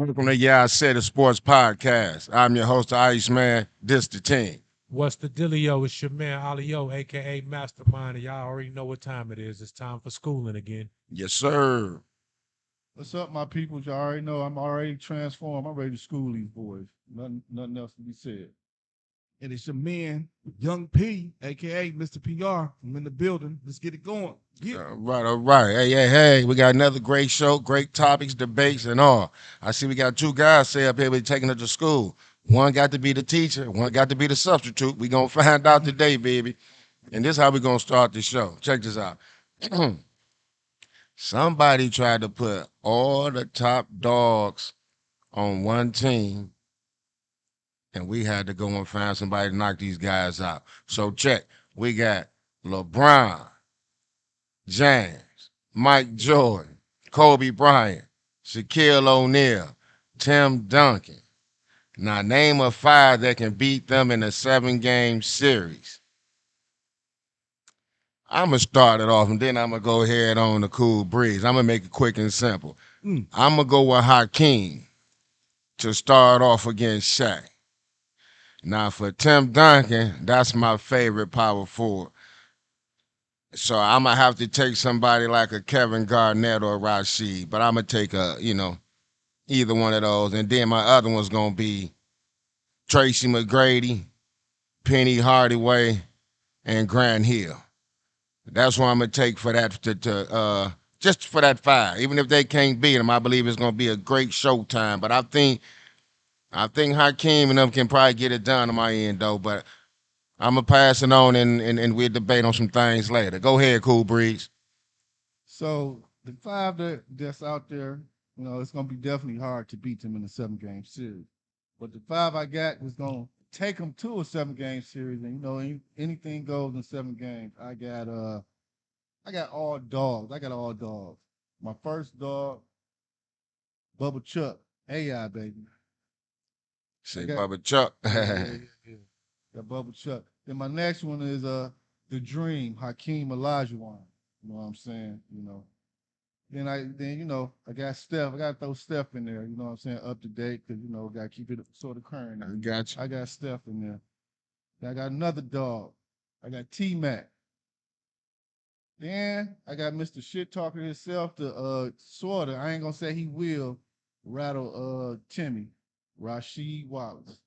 Welcome to YISI Sports Podcast. I'm your host, the Iceman. This the team. What's the dealio? It's your man Alio, aka Mastermind. And y'all already know what time it is. It's time for schooling again. Yes, sir. What's up, my people? You already know I'm already transformed. I'm ready to school these boys. Nothing else to be said. And it's your man, Young P, aka Mr. PR. I'm in the building. Let's get it going. Yeah. All right. Hey. We got another great show, great topics, debates, and all. I see we got two guys say up here we're taking it to school. One got to be the teacher, one got to be the substitute. We going to find out today, baby. And this is how we going to start the show. Check this out. Somebody tried to put all the top dogs on one team, and we had to go and find somebody to knock these guys out. So check. We got LeBron, James, Mike Jordan, Kobe Bryant, Shaquille O'Neal, Tim Duncan. Now name a five that can beat them in a 7-game series. I'm going to start it off, and then I'm going to go ahead on the cool breeze. I'm going to make it quick and simple. I'm going to go with Hakeem to start off against Shaq. Now, for Tim Duncan, that's my favorite power forward. So I'm going to have to take somebody like a Kevin Garnett or Rashid, but I'm going to take either one of those. And then my other one's going to be Tracy McGrady, Penny Hardaway, and Grant Hill. That's what I'm going to take for that, just for that five. Even if they can't beat them, I believe it's going to be a great showtime. But I think Hakeem and them can probably get it done on my end, though. But I'm going to pass it on and we'll debate on some things later. Go ahead, Cool Breeze. So the five that's out there, it's gonna be definitely hard to beat them in a 7-game series. But the five I got is gonna take them to a 7-game series, and anything goes in 7 games. I got all dogs. My first dog, Bubba Chuck, AI baby. Say Bubba Chuck. Yeah. Got Bubba Chuck. Then my next one is the Dream, Hakeem Olajuwon. You know what I'm saying? Then I got Steph. I got to throw Steph in there. You know what I'm saying? Up to date because got to keep it sort of current. I got you. I got Steph in there. Then I got another dog. I got T-Mac. Then I got Mr. Shit Talker himself, the sorta. I ain't gonna say he will rattle Timmy, Rasheed Wallace.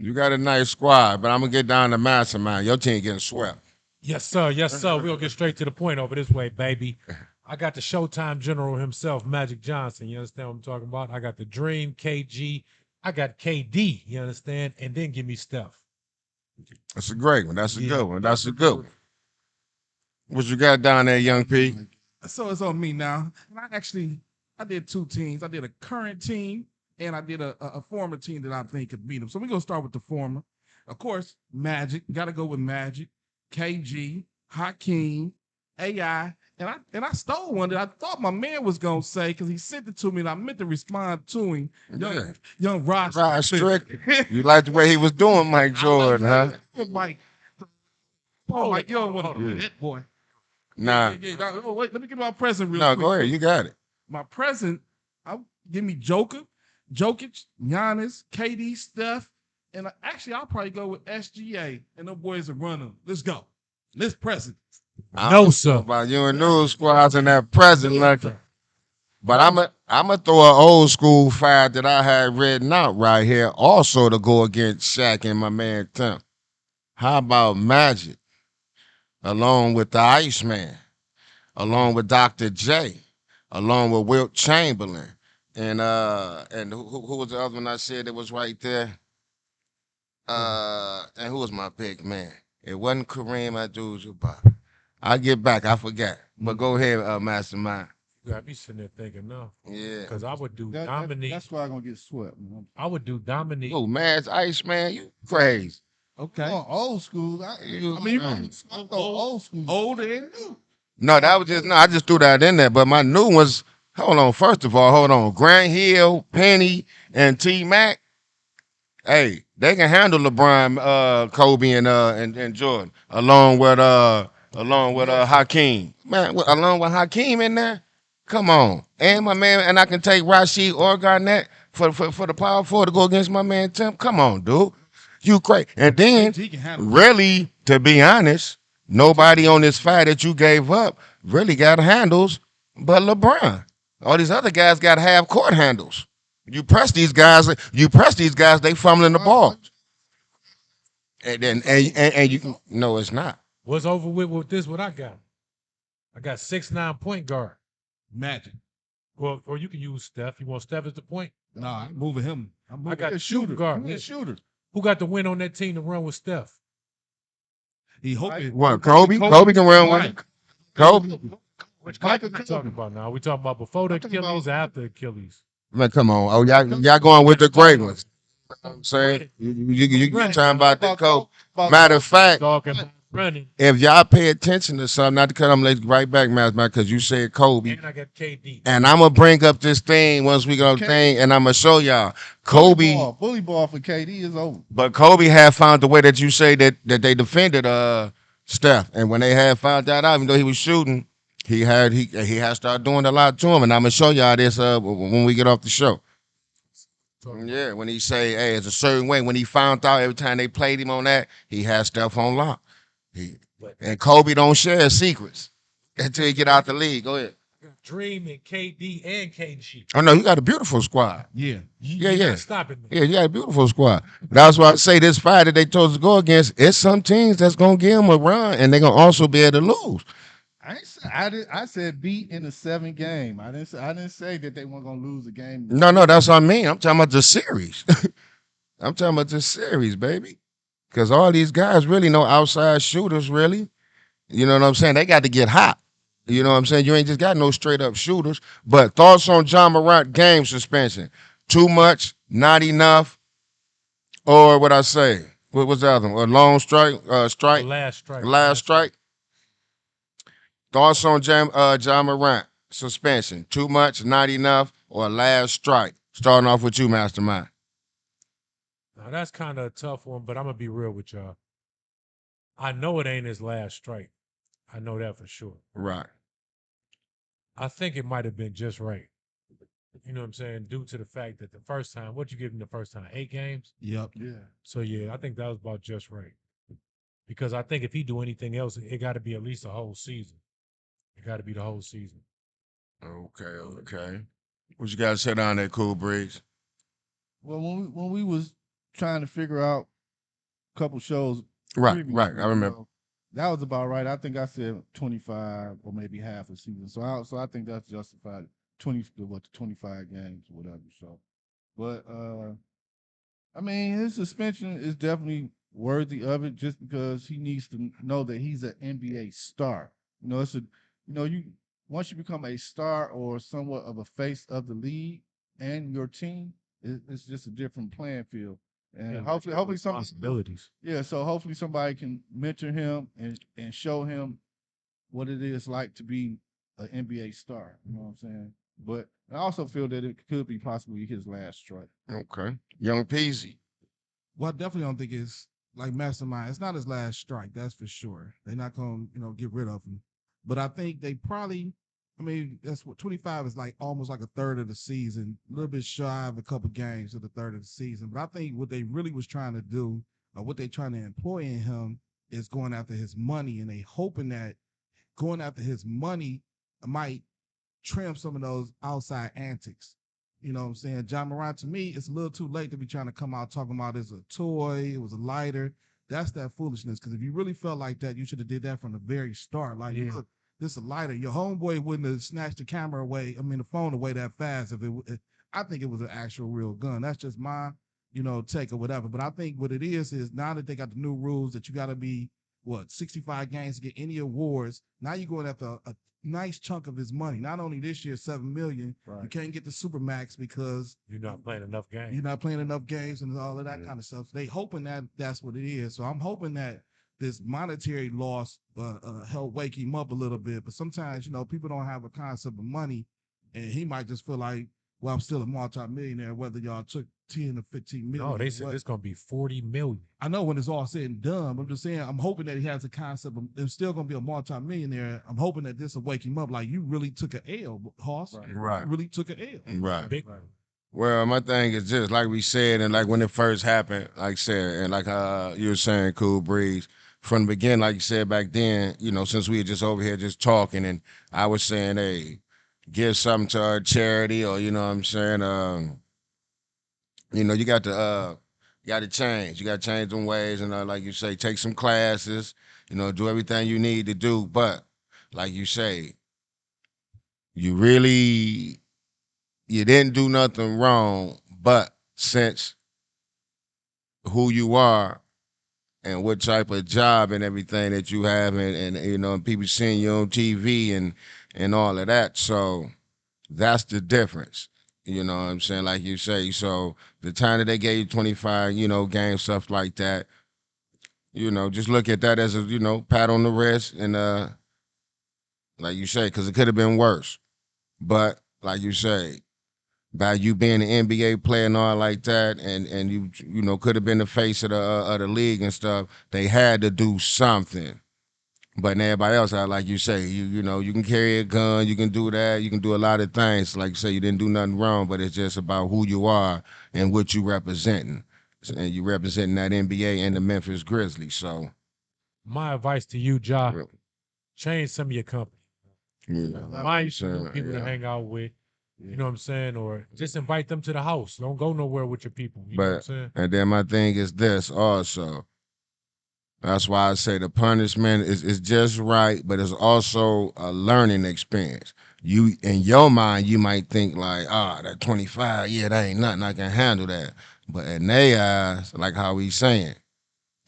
You got a nice squad, but I'm going to get down to mastermind. Your team getting swept. Yes, sir. Yes, sir. We'll get straight to the point over this way, baby. I got the Showtime General himself, Magic Johnson. You understand what I'm talking about? I got the Dream, KG. I got KD. You understand? And then give me Steph. That's a great one. That's a good one. That's a good one. What you got down there, Young P? So it's on me now. And I did 2 teams. I did a current team and I did a former team that I think could beat them. So we're going to start with the former. Of course, Magic. Got to go with Magic, KG, Hakeem, AI. And I stole one that I thought my man was going to say because he sent it to me and I meant to respond to him. Young Rod Strick. You like the way he was doing Mike Jordan, huh? Mike. Oh, Mike, you don't want to do that, boy. Nah. Yeah. Wait, let me get my present real No, quick. go ahead. You got it. My present, give me Jokic, Giannis, KD, Steph, and I'll probably go with SGA, and them boys are running. Let's go. This present. No, sir. About you and News Squads in that present looking. But I'm gonna throw an old school five that I had written out right here, also to go against Shaq and my man Tim. How about Magic, along with the Iceman, along with Dr. J, along with Wilt Chamberlain, and who was the other one I said that was right there? And who was my big man? It wasn't Kareem Abdul-Jabbar. I get back, I forgot. But go ahead, Mastermind. You got me sitting there thinking, no. Yeah. Because I would do That- Dominique. That's why I'm gonna get swept. I would do Dominique. Oh, man, it's Iceman, you crazy. Okay. Old school. I thought old school. Old and new. No, I just threw that in there. But my new ones, hold on. Grant Hill, Penny, and T-Mac. Hey, they can handle LeBron, Kobe, and Jordan, along with Hakeem. Man, along with Hakeem in there. Come on, And my man, and I can take Rashid or Garnett for the power forward to go against my man Tim. Come on, dude. You crazy. And then, KG can handle it. really, to be honest, nobody on this fight that you gave up really got handles but LeBron. All these other guys got half court handles. You press these guys, they fumbling the ball. And then and you no, it's not. What's over with this? What I got? I got 6'9" point guard. Magic. Well, or you can use Steph. You want Steph as the point? Nah, I'm moving him. I'm moving I got He a shooter. guard. He a shooter. Who got the win on that team to run with Steph? He hoping. What, Kobe? Kobe can run with it. Kobe. Which Michael we talking about now? We talking about before the I'm talking Achilles, or about- after Achilles? Man, come on. Oh, y'all going with the great ones. You know what I'm saying? You talking about the Kobe. Matter of fact, Talking about running, if y'all pay attention to something, not to cut them legs right back, man, because you said Kobe. and I got KD. And I'm going to bring up this thing once we go thing, and I'm going to show y'all. Kobe, Bully ball for KD is over. but Kobe had found the way that you say that they defended Steph. And when they had found that out, even though he was shooting, he had started doing a lot to him. And I'm going to show y'all this when we get off the show. Yeah, when he say, hey, it's a certain way. When he found out every time they played him on that, he had Steph on lock. And Kobe don't share secrets until he get out the league. Go ahead. Dream and KD and KG. Oh, no, you got a beautiful squad. Yeah. Yeah. Stopping me. Yeah, you got a beautiful squad. That's why I say this fight that they chose to go against, it's some teams that's going to give them a run, and they're going to also be able to lose. I said beat in the 7 game. I didn't say that they weren't gonna lose a game. No, that's what I mean. I'm talking about the series. I'm talking about the series, baby. Because all these guys really no outside shooters, really. You know what I'm saying? They got to get hot. You know what I'm saying? You ain't just got no straight up shooters. But thoughts on John Morant game suspension? Too much, not enough, or what I say? What was the other one? A long strike, strike, Last strike. last strike. Thoughts on John Morant suspension? Too much, not enough, or last strike? Starting off with you, Mastermind. Now that's kind of a tough one, but I'm gonna be real with y'all. I know it ain't his last strike. I know that for sure. Right. I think it might have been just right. You know what I'm saying? Due to the fact that the first time, what you give him the first time? 8 games? Yep. Yeah. So yeah, I think that was about just right. Because I think if he do anything else, it got to be at least a whole season. It got to be the whole season. Okay. What you got to say down there, Cool Breeze? Well, when we was trying to figure out a couple shows, Right. previously, I remember. that was about right. I think I said 25 or maybe half a season. So I think that's justified. 25 games or whatever. So, but I mean, his suspension is definitely worthy of it, just because he needs to know that he's an NBA star. You know, you once you become a star or somewhat of a face of the league and your team, it's just a different playing field. And Yeah, hopefully some responsibilities. yeah, so hopefully somebody can mentor him and show him what it is like to be an NBA star. You know what I'm saying? But I also feel that it could be possibly his last strike. Okay. Young Peasy. Well, I definitely don't think it's like Mastermind. It's not his last strike, that's for sure. They're not gonna, get rid of him. But I think they probably, I mean, that's what 25 is like, almost like a third of the season, a little bit shy of a couple games of the third of the season. But I think what they really was trying to do, or what they trying to employ in him, is going after his money, and they hoping that going after his money might trim some of those outside antics. You know what I'm saying? John Morant, to me, it's a little too late to be trying to come out talking about it's a toy, it was a lighter. That's that foolishness. Because if you really felt like that, you should have did that from the very start. Like, look, this is a lighter. Your homeboy wouldn't have snatched the camera away, the phone away that fast if I think it was an actual real gun. That's just my, take or whatever. But I think what it is now that they got the new rules that you got to be, 65 games to get any awards. Now you're going after a nice chunk of his money. Not only this year, $7 million. Right. You can't get the Supermax because you're not playing enough games. You're not playing enough games and all of that kind of stuff. So they hoping that that's what it is. So I'm hoping that this monetary loss help wake him up a little bit. But sometimes, people don't have a concept of money, and he might just feel like well, I'm still a multi-millionaire, whether y'all took 10 or 15 million. No, they said it's gonna be 40 million. I know when it's all said and done, but I'm just saying, I'm hoping that he has a concept of there's still gonna be a multi-millionaire. I'm hoping that this will wake him up. Like, you really took an L, Hoss. Right. You really took an L. Right. Big Well, my thing is just like we said, and like when it first happened, like I said, and like you were saying, Cool Breeze, from the beginning, like you said back then, since we were just over here just talking, and I was saying, hey, give something to our charity, or you know what I'm saying, you got to change, you got to change them ways, and like you say, take some classes, do everything you need to do, but like you say, you really you didn't do nothing wrong, but since who you are and what type of job and everything that you have, and people seeing you on TV and all of that, so that's the difference. You know what I'm saying? Like you say, so the time that they gave you 25, game stuff like that, just look at that as a pat on the wrist, and like you say, because it could have been worse, but like you say, by you being an NBA player and all like that, and you could have been the face of the league and stuff. They had to do something. But everybody else, like you say, you can carry a gun, you can do that, you can do a lot of things. Like you say, you didn't do nothing wrong, but it's just about who you are and what you representing, and you representing that NBA and the Memphis Grizzlies. So, My advice to you, Ja, change some of your company. Find you some new people to hang out with. You know what I'm saying? Or just invite them to the house. Don't go nowhere with your people. You know what I'm saying? And then my thing is this also. That's why I say the punishment is just right, but it's also a learning experience. You in your mind, you might think like, that 25, yeah, that ain't nothing. I can handle that. But in their eyes, like how we saying,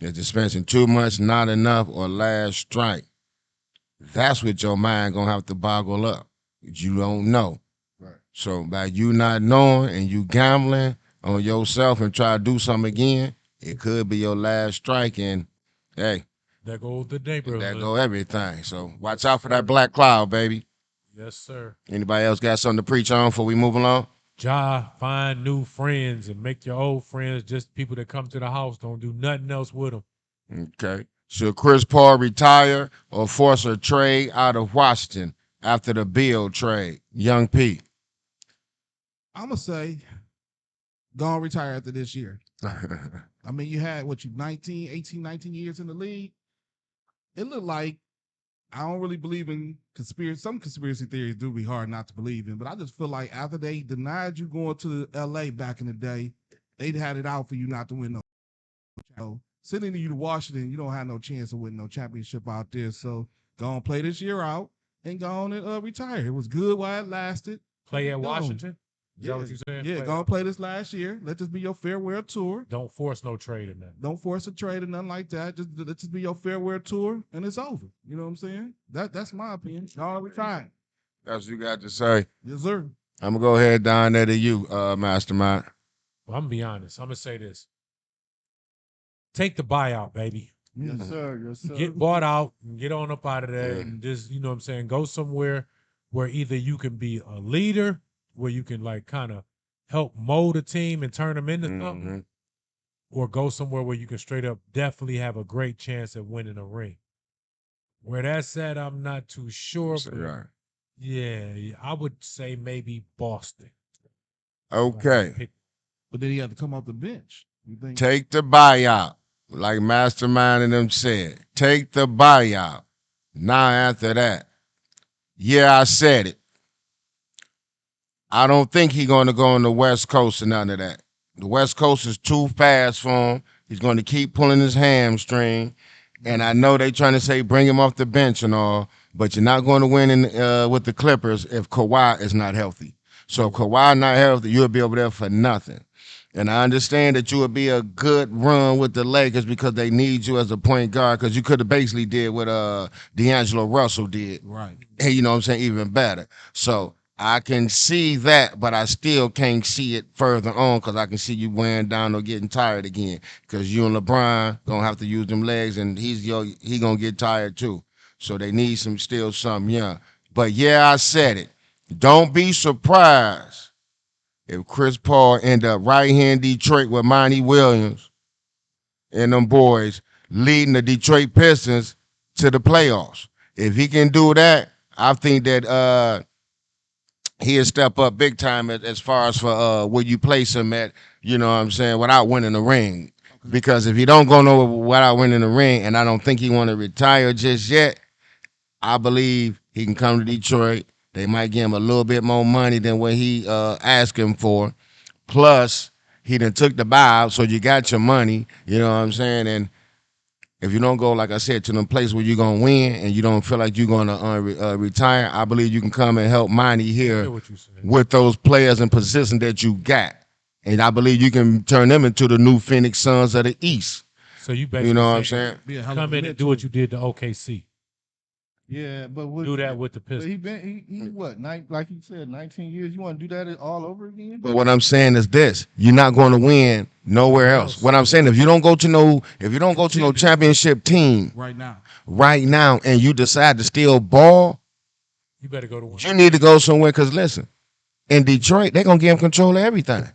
is dispensing too much, not enough, or last strike. That's what your mind gonna have to boggle up. You don't know. Right. So by you not knowing and you gambling on yourself and try to do something again, it could be your last strike. And hey, There goes the neighborhood. there go everything. So watch out for that black cloud, baby. Yes, sir. Anybody else got something to preach on before we move along? Ja, find new friends and make your old friends just people that come to the house. Don't do nothing else with them. Okay. Should Chris Paul retire or force a trade out of Washington after the Bill trade? Young P. I'm gonna say, go on retire after this year. I mean, you had what, you 19 years in the league. It looked like, I don't really believe in conspiracy. Some conspiracy theories do be hard not to believe in, but I just feel like after they denied you going to LA back in the day, they'd had it out for you not to win no. So sending you to Washington, you don't have no chance of winning no championship out there. So go on, play this year out and go on and retire. It was good while it lasted. Play at Go on. Washington? Is that what you're saying? Yeah, go and play this last year. Let this be your farewell tour. Don't force no trade in that. Don't force a trade or nothing like that. Just let this be your farewell tour, and it's over. You know what I'm saying? That's my opinion. Y'all retire. That's what you got to say. Yes, sir. I'm gonna go ahead down there to you, Mastermind. Well, I'm gonna be honest. I'm gonna say this. Take the buyout, baby. Yes, sir. Yes, sir. Get bought out and get on up out of there and just, you know what I'm saying, go somewhere where either you can be a leader, where you can like kind of help mold a team and turn them into something, or go somewhere where you can straight up definitely have a great chance at winning a ring. Where that's at, I'm not too sure. But yeah, I would say maybe Boston. Okay. But then he had to come off the bench. You think? Take the buyout. Like Mastermind and them said. Take the buyout. Now after that. Yeah, I said it. I don't think he's going to go on the West Coast or none of that. The West Coast is too fast for him. He's going to keep pulling his hamstring. And I know they trying to say bring him off the bench and all, but you're not going to win with the Clippers if Kawhi is not healthy. So if Kawhi not healthy, you'll be over there for nothing. And I understand that you would be a good run with the Lakers because they need you as a point guard, because you could have basically did what D'Angelo Russell did. Right. Hey, you know what I'm saying? Even better. So I can see that, but I still can't see it further on because I can see you wearing down or getting tired again, because you and LeBron going to have to use them legs, and he going to get tired too. So they need still some young. But yeah, I said it. Don't be surprised if Chris Paul end up right here in Detroit with Monty Williams and them boys leading the Detroit Pistons to the playoffs. If he can do that, I think that he'll step up big time as far as for where you place him at, you know what I'm saying, without winning the ring. Because if he don't go nowhere without winning the ring, and I don't think he want to retire just yet, I believe he can come to Detroit. They might give him a little bit more money than what he asking for. Plus, he done took the buyout, so you got your money. You know what I'm saying? And if you don't go, like I said, to them place where you're gonna win, and you don't feel like you're gonna retire, I believe you can come and help Monty I here hear what you saying. with those players and positions that you got. And I believe you can turn them into the new Phoenix Suns of the East. So you basically You know what I'm saying saying? Be a hell of come a in and do what you did to OKC. Yeah, but Do that with the But Pistons. he been he what like you said 19 years. You want to do that all over again? But what I'm saying is this: you're not going to win nowhere else. What I'm saying, if you don't go to no championship team right now. right now, and you decide to still ball, You better go to one. you need to go somewhere. Cause listen, in Detroit, they're gonna give him control of everything.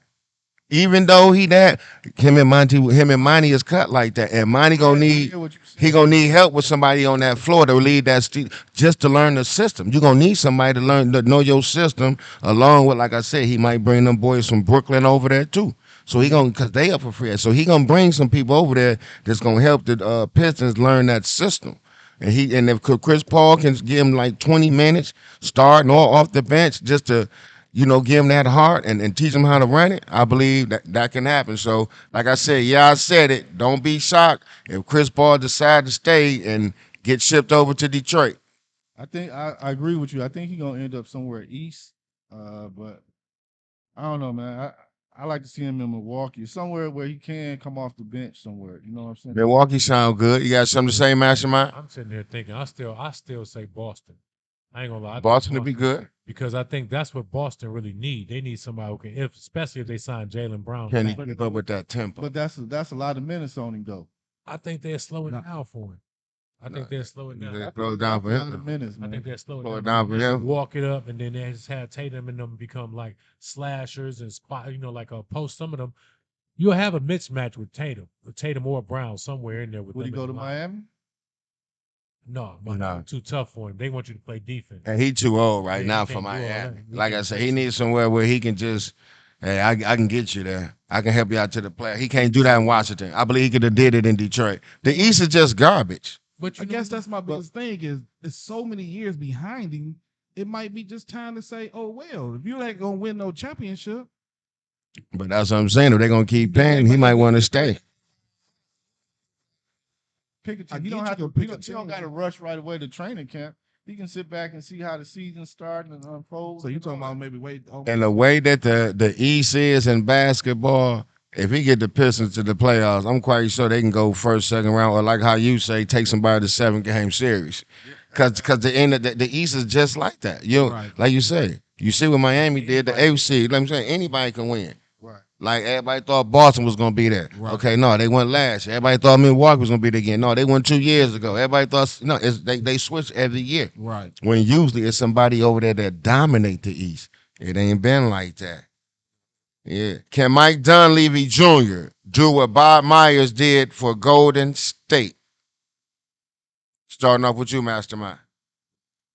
Even though him and Monty is cut like that, and Monty gonna I need hear what you're he saying. gonna need help with somebody on that floor to lead that just to learn the system. You're gonna need somebody to know your system, along with, like I said, he might bring them boys from Brooklyn over there too. So he gonna, cause they up for free. So he gonna bring some people over there that's gonna help the Pistons learn that system. And if Chris Paul can give him like 20 minutes starting or off the bench just to give him that heart and teach him how to run it, I believe that can happen. So, like I said, yeah, I said it. Don't be shocked if Chris Paul decide to stay and get shipped over to Detroit. I think I agree with you. I think he's gonna end up somewhere east. But I don't know, man. I like to see him in Milwaukee, somewhere where he can come off the bench somewhere. You know what I'm saying? Milwaukee sound good. You got something to say, Mastermind? I'm sitting there thinking, I still say Boston. I ain't gonna lie. I think Boston would be good. because I think that's what Boston really need. They need somebody who can, especially if they sign Jalen Brown. Can he back. keep up with that tempo? But that's a lot of minutes on him though. I think they're slowing No. down for him. I No, think they're slowing down. they slow it down for A lot of him. minutes, I man. think they're slowing Slow down. it down for him. Walk it up, and then they just had Tatum and them become like slashers and spot. Like a post. Some of them, you'll have a mismatch with Tatum or Brown somewhere in there with Would he them go in to the line. Miami? No, No. too tough for him. They want you to play defense. And he too old right Yeah, now he for can't do all that. Miami. He Like I can't said, do he shit. needs somewhere where he can just, hey, I can get you there. I can help you out to the player. He can't do that in Washington. I believe he could have did it in Detroit. The East is just garbage. But I guess that's my biggest thing is it's so many years behind him. It might be just time to say, oh well, if you ain't gonna win no championship, But that's what I'm saying. If they're gonna keep paying, he might want to stay. Pick a I team. You get don't you have to to. pick You a don't, you don't team. got to rush right away to training camp. You can sit back and see how the season starting and unfold. so you talking about maybe wait. And the way that the East is in basketball, if he get the Pistons to the playoffs, I'm quite sure they can go first, second round, or like how you say, take somebody to 7-game series. Cause the end of the East is just like that. Right. Like you say, you see what Miami did, the Anybody. AFC. Let me say, anybody can win. Right. Like everybody thought Boston was gonna be there. Right. Okay, no, they went last year. Everybody thought Milwaukee was gonna be there again. No, they went 2 years ago. Everybody thought no, they switch every year. Right. When usually it's somebody over there that dominate the East. It ain't been like that. Yeah. Can Mike Dunleavy Jr. do what Bob Myers did for Golden State? Starting off with you, Mastermind.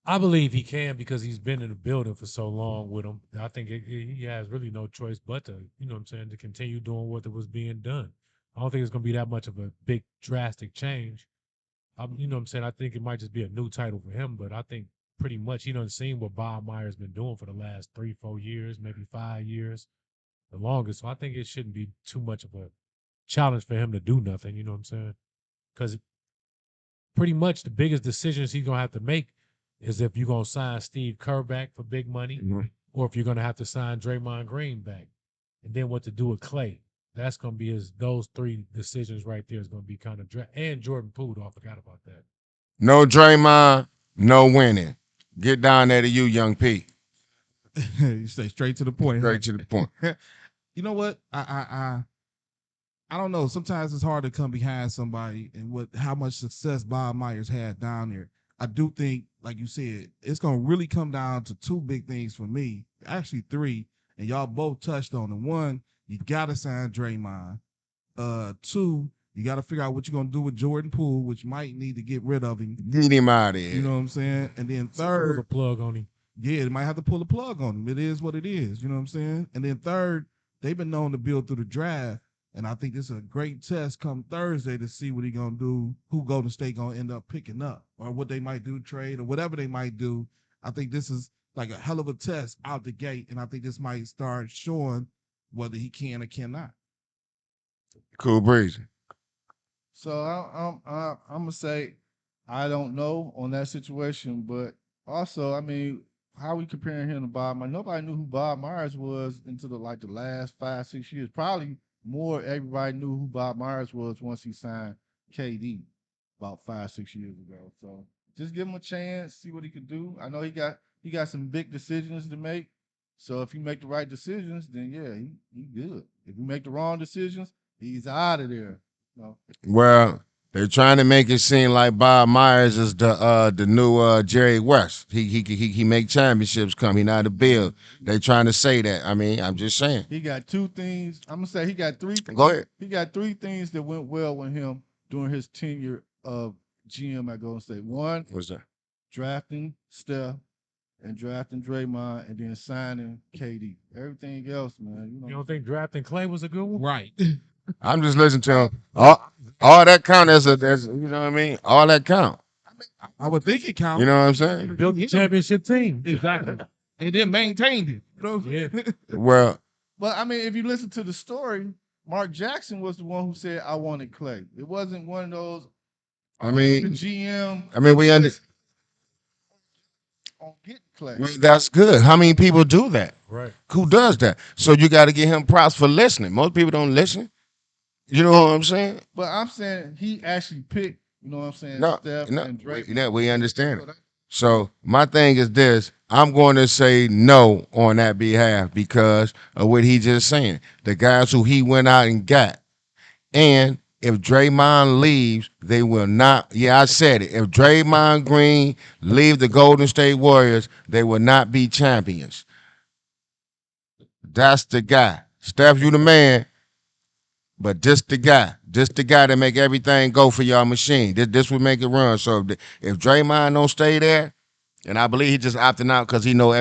I believe he can because he's been in the building for so long with him. I think he has really no choice but to, what I'm saying, to continue doing what was being done. I don't think it's going to be that much of a big drastic change. What I'm saying, I think it might just be a new title for him, but I think pretty much he done seen what Bob Myers been doing for the last 3-4 years, maybe 5 years, the longest. So I think it shouldn't be too much of a challenge for him to do nothing. You know what I'm saying? Because pretty much the biggest decisions he's gonna have to make is if you're gonna sign Steve Kerr back for big money, or if you're gonna have to sign Draymond Green back, and then what to do with Clay. That's gonna be those three decisions right there is gonna be kind of and Jordan Poole. I forgot about that. No Draymond, no winning. Get down there to you, young P. You stay straight to the point. Straight to the point. You know what? I don't know. Sometimes it's hard to come behind somebody and how much success Bob Myers had down there. I do think, like you said, it's gonna really come down to two big things for me. Actually, three. and y'all both touched on it. One, you gotta sign Draymond. Two, you gotta figure out what you're gonna do with Jordan Poole, which might need to get rid of him. Get him out of here. You know what I'm saying? And then Pull third, the plug on him. yeah, they might have to pull the plug on him. It is what it is. You know what I'm saying? And then third, they've been known to build through the draft. And I think this is a great test come Thursday to see what he's going to do, who Golden State going to end up picking up, or what they might do, trade, or whatever they might do. I think this is like a hell of a test out the gate. And I think this might start showing whether he can or cannot. Cool breeze. So I'm gonna say I don't know on that situation, but also I mean, how we comparing him to Bob Myers? Nobody knew who Bob Myers was until the last 5-6 years. Probably more everybody knew who Bob Myers was once he signed KD about 5-6 years ago. So just give him a chance, see what he could do. I know he got some big decisions to make. So if you make the right decisions, then yeah, he good. If you make the wrong decisions, he's out of there. No. Well, they're trying to make it seem like Bob Myers is the new Jerry West. He make championships come. He not a bill. They trying to say that. I mean, I'm just saying. He got two things. I'm gonna say he got three. Go ahead. He got three things that went well with him during his tenure of GM at Golden State. One, What's that? drafting Steph and drafting Draymond and then signing KD. Everything else, man, You don't think drafting Clay was a good one? Right. I'm just listening to him. All that count as you know what I mean? All that count. I would think it counts. You know what I'm saying? Built the championship team. Exactly. And then maintained it. You know? Yeah. Well, But I mean, if you listen to the story, Mark Jackson was the one who said I wanted Clay. It wasn't one of those. I mean, the GM. I mean, we under. On getting Clay. That's good. How many people do that? Right. Who does that? So you got to give him props for listening. Most people don't listen. You know what I'm saying? But I'm saying he actually picked. You know what I'm saying? No, Steph no, and Drake. we understand it. So my thing is this: I'm going to say no on that behalf because of what he just saying. The guys who he went out and got, and if Draymond leaves, they will not. Yeah, I said it. If Draymond Green leave the Golden State Warriors, they will not be champions. That's the guy. Steph, you the man. But this the guy that make everything go for y'all machine. This would make it run. So if Draymond don't stay there, and I believe he just opting out because he know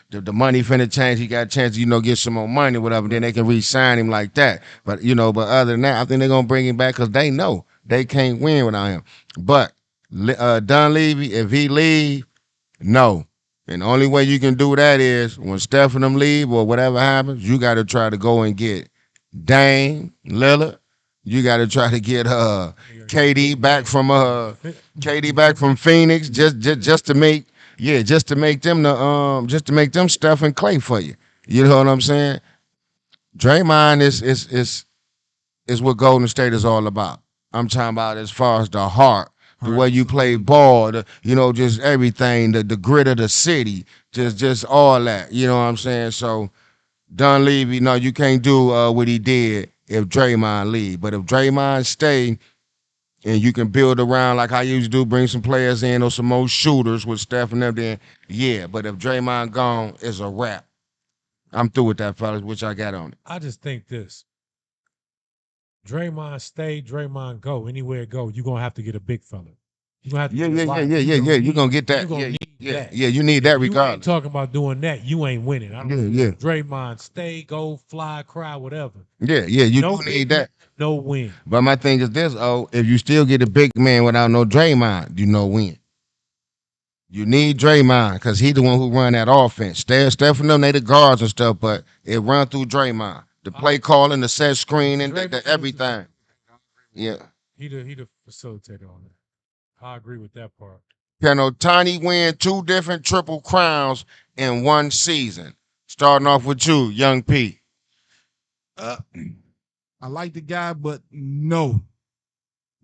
the money finna change. He got a chance to get some more money, whatever. Then they can re-sign him like that. But but other than that, I think they're gonna bring him back because they know they can't win without him. But Dunleavy, if he leave, no. And the only way you can do that is when Steph and them leave or whatever happens, you got to try to go and get Dame Lillard. You got to try to get KD back from Phoenix just to make them Steph and Clay for you. You know what I'm saying? Draymond is what Golden State is all about. I'm talking about as far as the heart, the way you play ball, just everything, the grit of the city, just all that. You know what I'm saying? So Dunleavy, no, you can't do what he did if Draymond leave. But if Draymond stay and you can build around like I used to do, bring some players in or some more shooters with Steph and them, then yeah. But if Draymond gone, it's a wrap. I'm through with that, fellas. Which I got on it. I just think this. Draymond stay, Draymond go. Anywhere it go, you're going to have to get a big fella. You're going to have to get a lot. You're going to get that. Yeah, you need that regardless. You ain't talking about doing that, you ain't winning. I don't know. Draymond stay, go, fly, cry, whatever. Yeah, you don't need that. No win. But my thing is this, if you still get a big man without no Draymond, you no win. You need Draymond because he the one who run that offense. Steph and them, they the guards and stuff, but it run through Draymond. The play calling, the set screen, and the everything. Yeah. He the facilitator on that. I agree with that part. Can Otani win 2 different triple crowns in one season? Starting off with you, Young P. I like the guy, but no.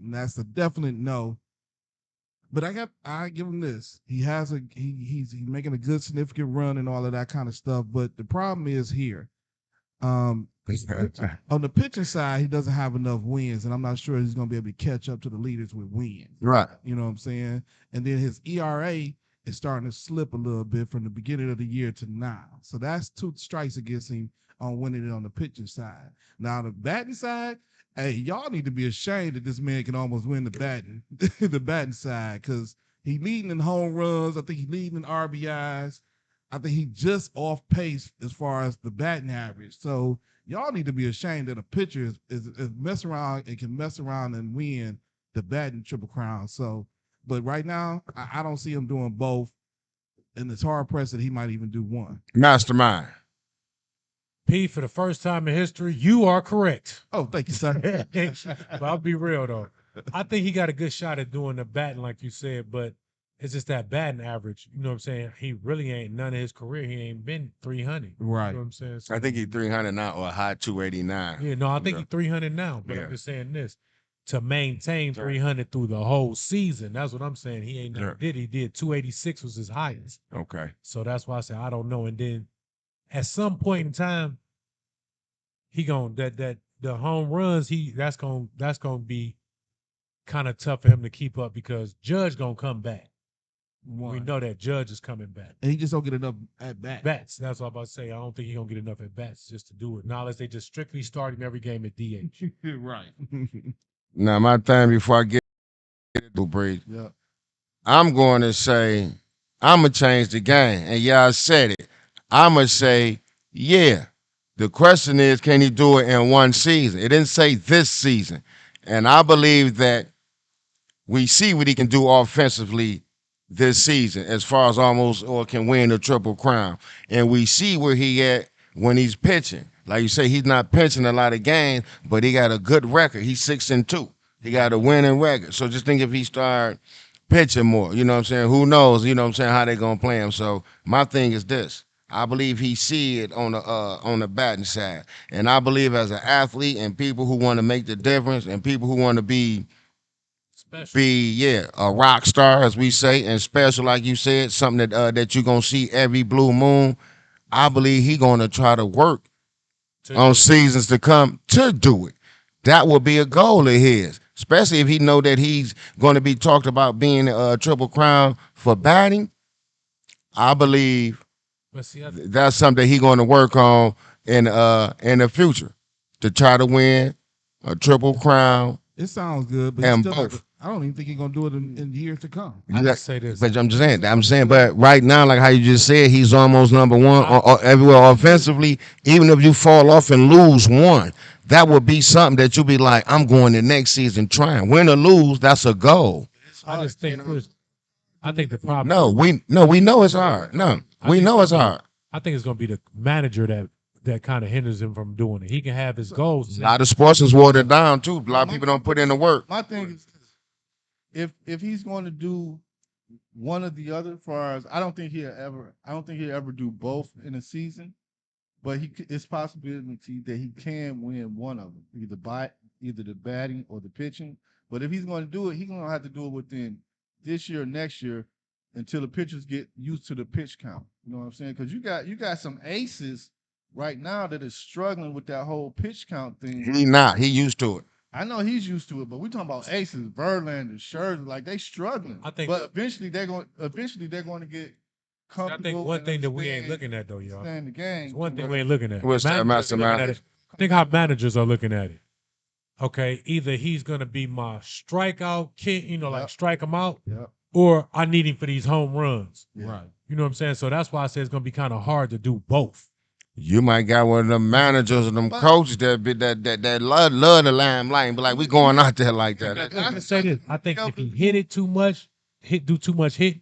And that's a definite no. But I give him this. He's making a good significant run and all of that kind of stuff. But the problem is here. On the pitching side, he doesn't have enough wins, and I'm not sure he's going to be able to catch up to the leaders with wins. Right. You know what I'm saying? And then his ERA is starting to slip a little bit from the beginning of the year to now. So that's 2 strikes against him on winning it on the pitching side. Now the batting side, hey, y'all need to be ashamed that this man can almost win the batting, the batting side, because he leading in home runs. I think he leading in RBIs. I think he just off pace as far as the batting average. So y'all need to be ashamed that a pitcher is mess around and can mess around and win the batting triple crown. So, but right now, I don't see him doing both, and it's hard pressed that he might even do one. Mastermind. P, for the first time in history, you are correct. Oh, thank you, sir. But I'll be real though. I think he got a good shot at doing the batting, like you said, but it's just that batting average. You know what I'm saying? He really ain't none of his career. He ain't been 300. Right. You know what I'm saying? So, I think he's 300 now or a high 289. yeah, no, I think Yeah. he's 300 now. But Yeah. I'm just saying this. To maintain Sure. 300 through the whole season, that's what I'm saying. He ain't never Sure. did. He did 286 was his highest. Okay. So that's why I say I don't know. And then at some point in time, he gonna that the home runs that's gonna be kind of tough for him to keep up because Judge gonna come back. We know that Judge is coming back. And he just don't get enough at bat. Bats. That's what I'm about to say. I don't think he's gonna get enough at bats just to do it. Now unless they just strictly start him every game at DH. Right. Now, my thing before I get to Breeze, Yeah. I'm going to say, I'm going to change the game. And yeah, I said it. I'm going to say, yeah. The question is, can he do it in one season? It didn't say this season. And I believe that we see what he can do offensively this season as far as almost or can win the Triple Crown. And we see where he at when he's pitching. Like you say, he's not pitching a lot of games, but he got a good record. He's 6-2. He got a winning record. So just think if he start pitching more, you know what I'm saying? Who knows, you know what I'm saying, how they gonna play him. So my thing is this. I believe he see it on the batting side. And I believe as an athlete and people who want to make the difference and people who want to be Special. a rock star, as we say, and special, like you said, something that you're gonna see every blue moon. I believe he gonna try to work on seasons to come to do it. That will be a goal of his, especially if he know that he's going to be talked about being a Triple Crown for batting. I believe But see, that's something he going to work on in the future to try to win a Triple Crown. It sounds good, but And still both. I don't even think he's gonna do it in years to come. I just say this. But I'm just saying, but right now, like how you just said, he's almost number one everywhere offensively. Even if you fall off and lose one, that would be something that you'll be like, I'm going the next season trying. Win or lose, that's a goal. I just think I think the problem. No, we know it's hard. No, we know it's hard. I think it's gonna be the manager that kind of hinders him from doing it. He can have his goals. A lot of sports is watered down too. A lot of people don't put in the work. My thing is, if he's going to do one or the other, as far as I don't think he'll ever do both in a season, but it's possibility that he can win one of them, either the batting or the pitching. But if he's going to do it, he's going to have to do it within this year, next year, until the pitchers get used to the pitch count. You know what I'm saying? Because you got some aces right now that is struggling with that whole pitch count thing. He not. He used to it. I know he's used to it, but we talking about aces, Verlander, Scherzer, like they struggling. I think- but eventually they're going to get I comfortable. think one and thing that we ain't understand- looking at though, y'all. understand the game. It's one thing we ain't looking at. What's that, Managers are looking mastermind? at it. Think how managers are looking at it. Okay, either he's gonna be my strikeout kid, like Yep. strike him out, Yep. or I need him for these home runs. Yeah. Right. You know what I'm saying? So that's why I say it's gonna be kind of hard to do both. You might got one of them managers or them coaches that love the limelight and be like, we going out there like that. I'm gonna say this. I think if he hit it too much, do too much hit,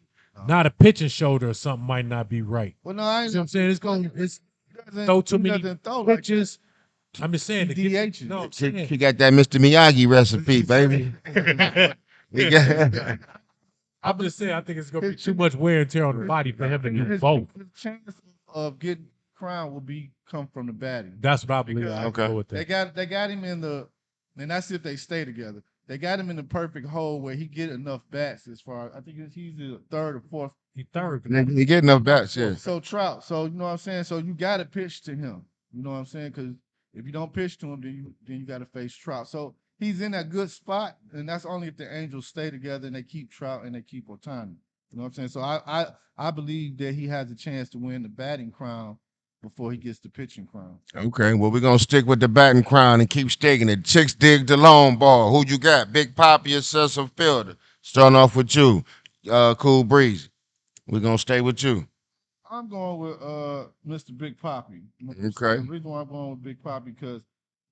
now the pitching shoulder or something might not be right. Well, no, I You ain't. know what I'm saying? It's he doesn't- throw too he many doesn't throw like pitches. I'm just saying. He DHs. No, I'm He saying. got that Mr. Miyagi recipe, baby. He got- I'm just saying. I think it's gonna be too much wear and tear on the body for him to do his both. chance of getting crown will come from the batting. That's what I believe. Because- I Okay. go with They that. got him in the, and that's if they stay together. They got him in the perfect hole where he get enough bats as far. I think he's the third or fourth. He third. He get enough bats, yeah. So Trout. So you know what I'm saying. So you got to pitch to him. You know what I'm saying? Because if you don't pitch to him, then you got to face Trout. So he's in that good spot, and that's only if the Angels stay together and they keep Trout and they keep Otani. You know what I'm saying? So I believe that he has a chance to win the batting crown before he gets the pitching crown. Okay, well, we're going to stick with the batting crown and keep sticking it. Chicks dig the long ball. Who you got? Big Poppy or Cecil Fielder? Starting off with you, Cool Breeze. We're going to stay with you. I'm going with Mr. Big Poppy. Okay. The reason why I'm going with Big Poppy because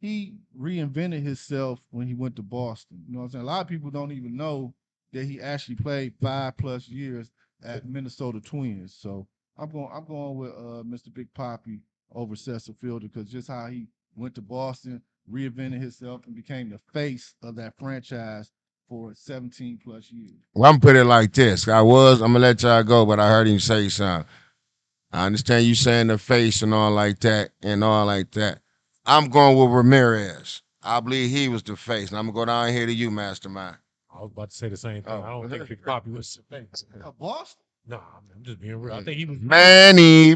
he reinvented himself when he went to Boston. You know what I'm saying? A lot of people don't even know that he actually played 5+ years at Minnesota Twins. So I'm going with Mr. Big Poppy over Cecil Fielder because just how he went to Boston, reinvented himself, and became the face of that franchise for 17+ years. Well, I'm going to put it like this. I'm going to let y'all go, but I heard him say something. I understand you saying the face and all like that and all like that. I'm going with Ramirez. I believe he was the face. And I'm going to go down here to you, Mastermind. I was about to say the same thing. I don't think Big Poppy was famous. Boston? No, I'm just being real. I think he was Manny.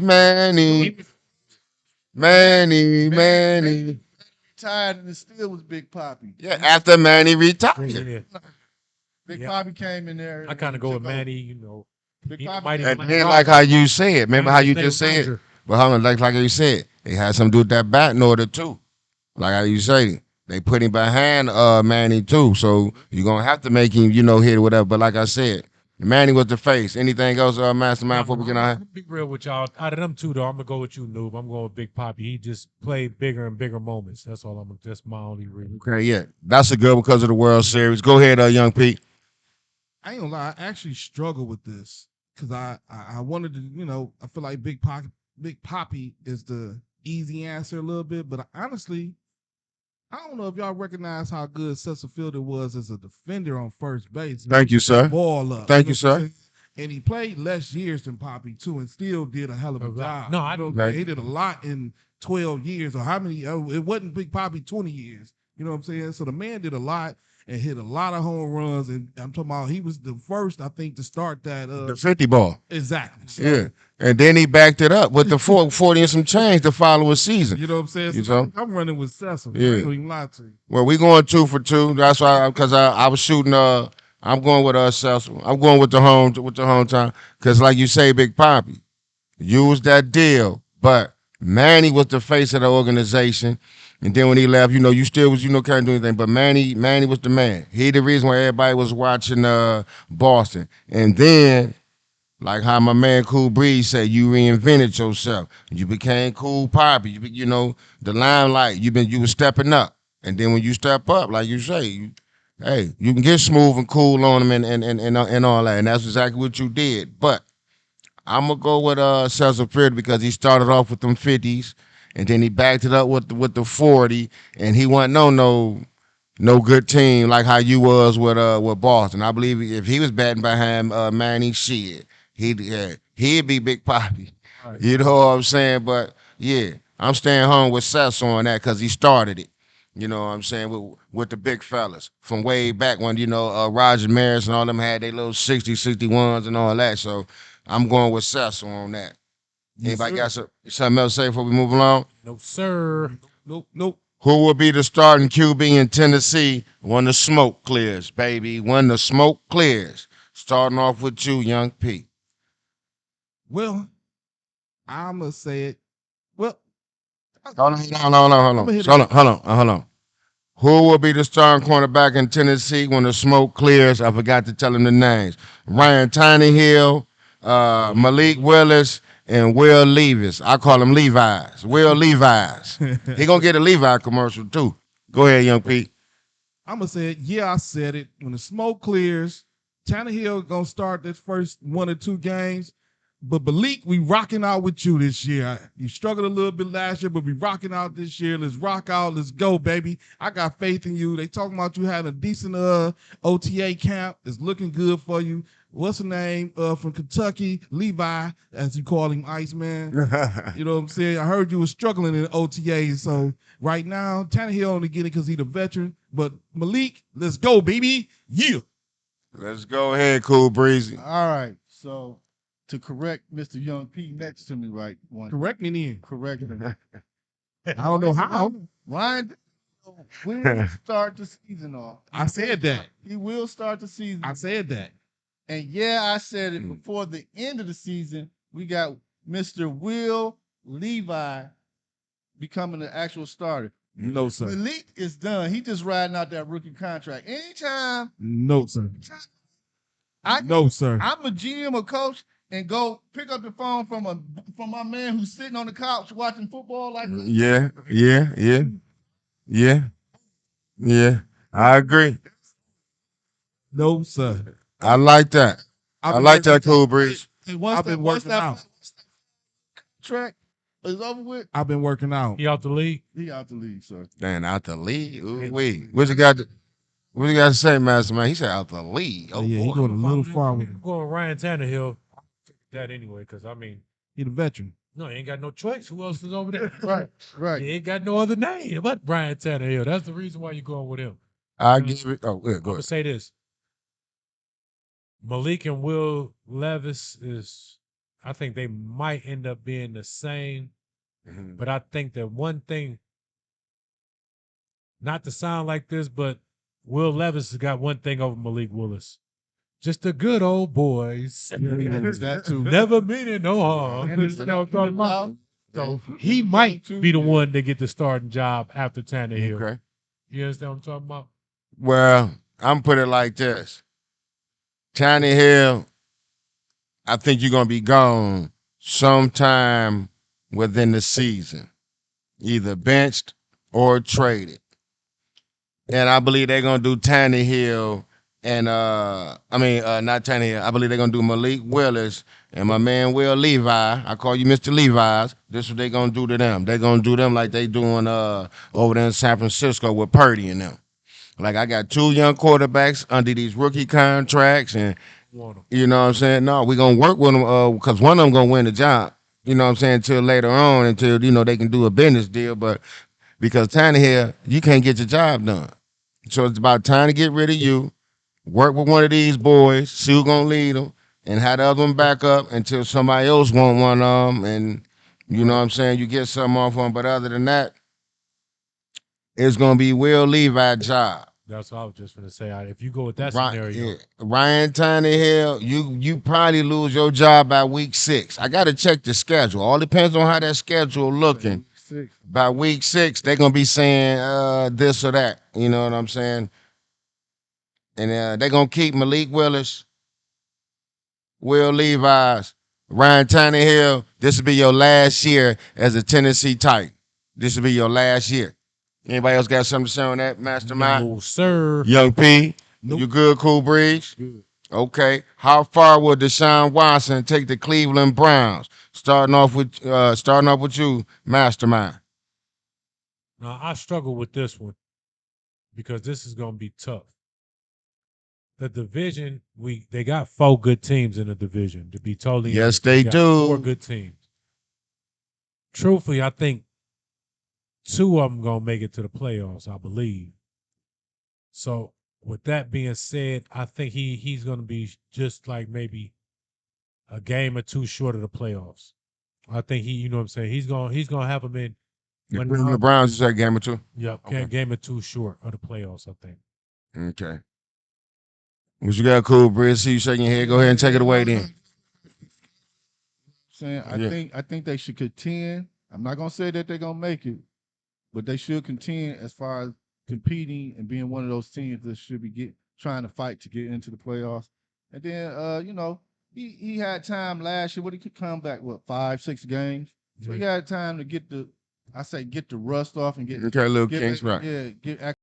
Retired and it still was Big Poppy. Yeah, after Manny retired. Yeah. Big Yeah. Poppy came in there. I kind of go with took over. Manny. You know, Big he Poppy might came And even in. then like how you said, remember how you Manny just was said? manager. But hold on, like you said, it had something to do with that batting order too. Like how you say, they put him behind Manny too. So you're gonna have to make him, hit or whatever. But like I said, Manny was the face. Anything else, Mastermind, before we get on? I'm be real with y'all. Out of them two, though, I'm gonna go with you, Noob. I'm going with Big Poppy. He just played bigger and bigger moments. That's all I'm. That's my only reason. Okay, yeah, that's a good one because of the World Series. Go ahead, Young Pete. I ain't gonna lie, I actually struggle with this because I wanted to, I feel like Big Poppy is the easy answer a little bit, but honestly, I don't know if y'all recognize how good Cecil Fielder was as a defender on first base. Thank you, sir. Ball up. Thank you, what I'm sir. saying? And he played less years than Poppy too, and still did a hell of a job. No, I don't. Right. He did a lot in 12 years, or how many? It wasn't Big Poppy 20 years. You know what I'm saying? So the man did a lot and hit a lot of home runs. And I'm talking about he was the first, I think, to start that. The 50 ball. Exactly. So, Yeah. And then he backed it up with the 40 and some change the following season. you know what I'm saying? You So know? I'm running with Cecil. Yeah. I ain't gonna even lie to you. Well, we going 2 for 2. That's why, because I was shooting. I'm going with Cecil. I'm going with the hometown. Because like you say, Big Poppy, used that deal, but Manny was the face of the organization. And then when he left, you still was, can't do anything. But Manny was the man. He the reason why everybody was watching Boston. And then, like how my man Cool Breeze said, you reinvented yourself. You became Cool Poppy. The limelight. You were stepping up. And then when you step up, like you say, you can get smooth and cool on them and all that. And that's exactly what you did. But I'm gonna go with Cecil Fielder because he started off with them 50s, and then he backed it up with the 40, and he wasn't no good team like how you was with Boston. I believe if he was batting behind Manny, shit, he'd be Big Poppy. Right. You know what I'm saying? But yeah, I'm staying home with Cecil on that because he started it. You know what I'm saying? With the big fellas from way back when, Roger Maris and all them had their little 60, 61s and all that. So I'm going with Cecil on that. Anybody got something else to say before we move along? No, sir. Nope. Who will be the starting QB in Tennessee when the smoke clears, baby? When the smoke clears. Starting off with you, Young P. Well, I'm gonna say it. Well, Hold on. Who will be the starting cornerback in Tennessee when the smoke clears? I forgot to tell him the names. Ryan Tannehill, Malik Willis, and Will Levis. I call him Levi's. Will Levi's. He gonna get a Levi commercial too. Go ahead, Young Pete. I'm gonna say it. Yeah, I said it. When the smoke clears, Tannehill gonna start this first 1 or 2 games. But Malik, we rocking out with you this year. You struggled a little bit last year, but we rocking out this year. Let's rock out. Let's go, baby. I got faith in you. They talking about you having a decent OTA camp. It's looking good for you. What's the name from Kentucky? Levi, as you call him, Iceman. You know what I'm saying? I heard you were struggling in OTA. So right now, Tannehill only getting it because he's a veteran. But Malik, let's go, baby. Yeah. Let's go ahead, Cool Breezy. All right. So to correct Mr. Young P next to me, right? Correct me then. Correct him. I don't know how. Ryan will start the season off. I said that. He will start the season. I said that. And yeah, I said it before the end of the season. We got Mr. Will Levi becoming the actual starter. No, sir. Malik is done. He just riding out that rookie contract. Anytime No, sir. I No, sir. I'm a GM or coach and go pick up the phone from my man who's sitting on the couch watching football like Yeah, yeah, yeah, yeah, yeah. I agree. No, sir. I like that. I've I been like working- that, Cool Breeze. And once I've been working out. track is over with, I've been working out. He out the league. he out the league, sir. Damn, out the league. Ooh, wait. What you got to say, Master Man? He said out the league. Oh, Yeah, he boy. going a little far with I'm it. going Ryan Tannehill. That anyway, because I mean, He the veteran. no, he ain't got no choice. Who else is over there? Right. He ain't got no other name but Ryan Tannehill. That's the reason why you're going with him. I give it. Oh, yeah, I'm go gonna ahead. say this: Malik and Will Levis is. I think they might end up being the same, Mhm. but I think that one thing, not to sound like this, but Will Levis has got one thing over Malik Willis. Just the good old boys. That too. Never meaning no harm. You know what I'm talking about? So he might be the one that get the starting job after Tannehill. Okay. You understand what I'm talking about? Well, I'm put it like this. Tannehill, I think you're gonna be gone sometime within the season, either benched or traded. And I believe they're gonna do Tannehill and not Tannehill. I believe they're gonna do Malik Willis and my man Will Levi. I call you Mr. Levi's. This is what they gonna do to them. They're gonna do them like they doing over there in San Francisco with Purdy and them. Like I got two young quarterbacks under these rookie contracts, and you know what I'm saying? No, we're gonna work with them because one of them gonna win the job. You know what I'm saying? Until later on, until they can do a business deal. But because Tannehill, you can't get your job done. So it's about time to get rid of you, work with one of these boys, see who's gonna lead them, and have the other one back up until somebody else want one of them, and you know what I'm saying? You get something off them. But other than that, it's gonna be Will Levi's job. That's what I was just gonna say. If you go with that Right, scenario, yeah. Ryan Tannehill, you probably lose your job by week 6. I got to check the schedule. All depends on how that schedule looking. 6. By week 6, they're gonna be saying this or that. You know what I'm saying? And they're gonna keep Malik Willis, Will Levi's, Ryan Tannehill. This will be your last year as a Tennessee Titan. This will be your last year. Anybody else got something to say on that, Mastermind? no sir. Young P, Nope. you good, Cool Breeze? Good. Okay. How far will Deshaun Watson take the Cleveland Browns? Starting off with you, Mastermind. Now I struggle with this one because this is gonna be tough. The division, they got 4 good teams in the division. To be totally Yes, honest, they got do. 4 good teams. Truthfully, I think 2 of them gonna make it to the playoffs. I believe. So with that being said, I think he's gonna be just like maybe a game or 2 short of the playoffs. I think you know what I'm saying. He's gonna have them in. The Cleveland Browns, you said game or 2? Yep, Okay. game or 2 short of the playoffs. I think. Okay. What you got, Cool Breeze? See you shaking your head. Go ahead and take it away then. Saying Yeah. I think they should contend. I'm not gonna say that they're gonna make it, but they should contend as far as competing and being one of those teams that should be trying to fight to get into the playoffs. And then he had time last year. What he could come back, 5-6 games. So he had time to get the rust off and get Okay, little get Kings, right. get acclimated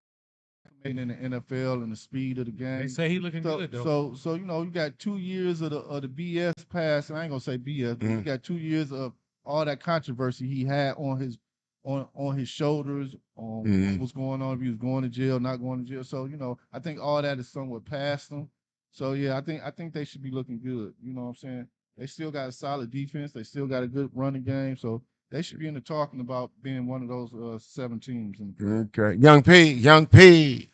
in the NFL and the speed of the game. They say he looking good though. So you got 2 years of the BS pass, and I ain't gonna say BS, but you got 2 years of all that controversy he had on his shoulders on what was going on, if he was going to jail, not going to jail. So I think all that is somewhat past him. So yeah, I think they should be looking good. You know what I'm saying? They still got a solid defense. They still got a good running game. So they should be in the talking about being one of those 7 teams. Okay. Young P.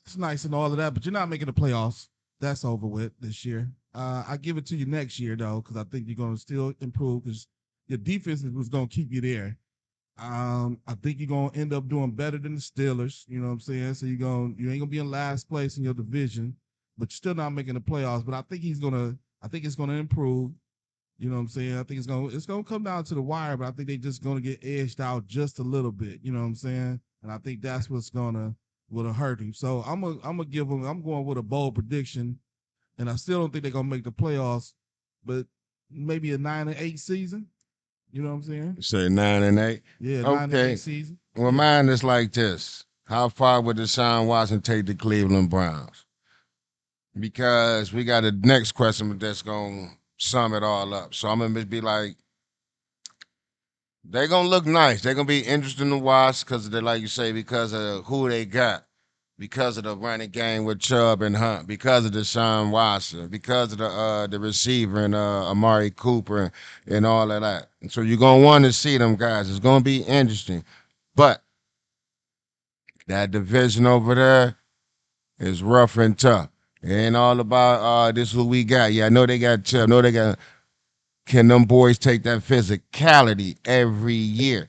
It's nice and all of that, but you're not making the playoffs. That's over with this year. I give it to you next year though, because I think you're going to still improve because your defense was going to keep you there. I think you're going to end up doing better than the Steelers. You know what I'm saying? So you ain't going to be in last place in your division, but still not making the playoffs. But I think he's gonna. I think it's gonna improve. You know what I'm saying? I think it's gonna come down to the wire, but I think they're just gonna get edged out just a little bit. You know what I'm saying? And I think that's what's gonna hurt him. So I'm gonna give him. I'm going with a bold prediction, and I still don't think they're gonna make the playoffs, but maybe a 9-8 season. You know what I'm saying? You say 9-8. Yeah, 9-8 Okay. season. Well, mine is like this. How far would Deshaun Watson take the Cleveland Browns? Because we got a next question that's going to sum it all up. So I'm going to be like, they're going to look nice. They're going to be interesting to watch because, like you say, because of who they got, because of the running game with Chubb and Hunt, because of Deshaun Watson, because of the receiver and Amari Cooper and all of that. And so you're going to want to see them guys. It's going to be interesting. But that division over there is rough and tough. It ain't all about this who we got. Yeah, I know they got Chubb. I know they got. Can them boys take that physicality every year?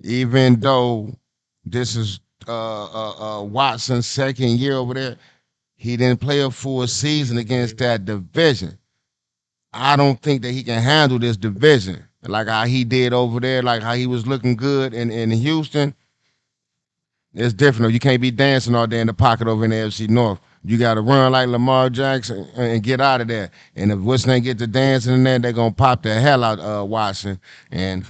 Even though this is Watson's second year over there, he didn't play a full season against that division. I don't think that he can handle this division like how he did over there, like how he was looking good in Houston. It's different. You can't be dancing all day in the pocket over in the AFC North. You got to run like Lamar Jackson and get out of there. And if What's name get to dancing in there, they're gonna pop the hell out Watson, and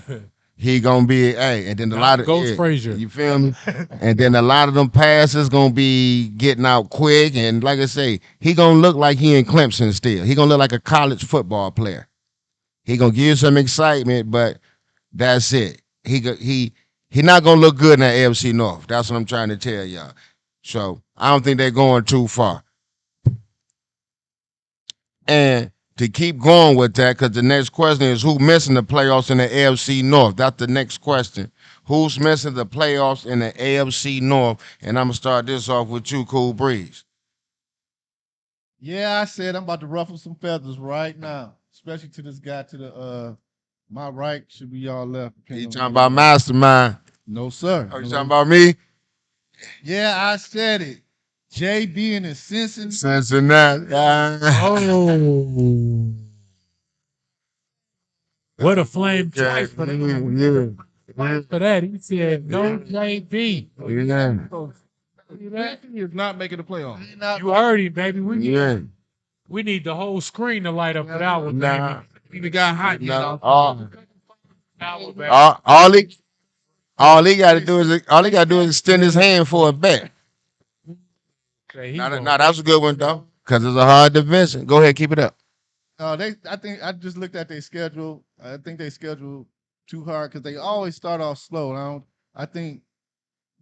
he gonna be hey. And then a lot of Ghost Frazier. you feel me? And then a lot of them passes gonna be getting out quick. And like I say, he gonna look like he in Clemson still. He gonna look like a college football player. He gonna give you some excitement, but that's it. He not gonna look good in that AFC North. That's what I'm trying to tell y'all. So I don't think they're going too far. And to keep going with that, because the next question is who missing the playoffs in the AFC North? That's the next question. Who's missing the playoffs in the AFC North? And I'm gonna start this off with you, Cool Breeze. Yeah, I said I'm about to ruffle some feathers right now, especially to this guy to the my right should be y'all left. You depending on talking where about you at. Mastermind? No, sir. Oh, you No. talking about me? Yeah, I said it. JB and the Simpsons. Cincinnati. Oh. What a flame twice for that. For that, he said no JB. Yeah. So he is not making the playoffs. You heard him, baby. Yeah. We need the whole screen to light up for that one, Nah. baby. Even got hot. No. That one, baby. All he got to do is extend his hand for a bet. Okay, he No, gonna- that was a good one though, because it's a hard division. Go ahead, keep it up. I think I just looked at their schedule. I think they schedule too hard because they always start off slow. I think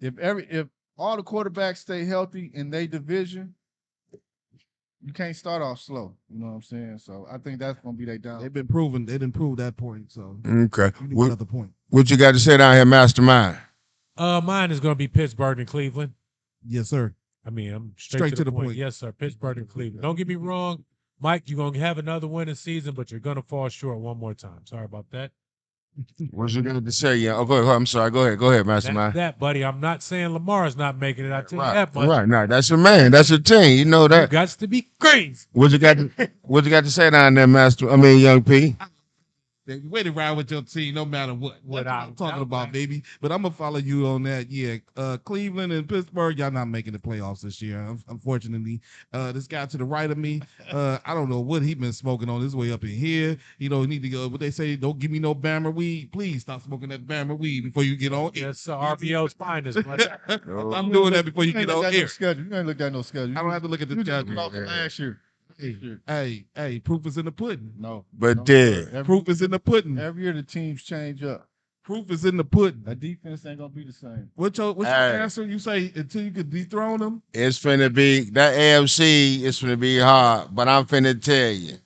if all the quarterbacks stay healthy in their division, you can't start off slow. You know what I'm saying? So I think that's gonna be their down. They've been proven. They didn't prove that point. So Okay. you need another point. What you got to say down here, Mastermind? Mine is gonna be Pittsburgh and Cleveland. Yes, sir. I mean, I'm straight to the point. Yes, sir. Pittsburgh and Cleveland. Don't get me wrong, Mike. You're gonna have another winning season, but you're gonna fall short one more time. Sorry about that. What you got to say? Yeah. Oh, go ahead. I'm sorry. Go ahead. Go ahead, That's Mastermind. that, buddy. I'm not saying Lamar's not making it. I tell you Right. that much. Right. Nah, that's your man. That's your team. You know You that. got to be crazy. What you got to say down there, Young P? They way to ride with your team no matter what. What I'm talking about, baby. But I'm gonna follow you on that. Yeah, Cleveland and Pittsburgh, y'all not making the playoffs this year. Unfortunately, this guy to the right of me, I don't know what he been smoking on his way up in here. You know, he need to go. What they say, don't give me no Bammer weed. Please stop smoking that Bammer weed before you get on. Yes, sir. RBO's finest. buddy. I'm doing that before you get on air. Schedule. You ain't looked at no schedule. I don't have to look at the You just schedule. lost last year. Hey, proof is in the pudding. No. But no, did. sir. Proof is in the pudding. Every year the teams change up. Proof is in the pudding. That defense ain't gonna be the same. What's your Hey. answer? You say until you could dethrone them? It's finna be that AFC. It's finna be hard, but I'm finna tell you.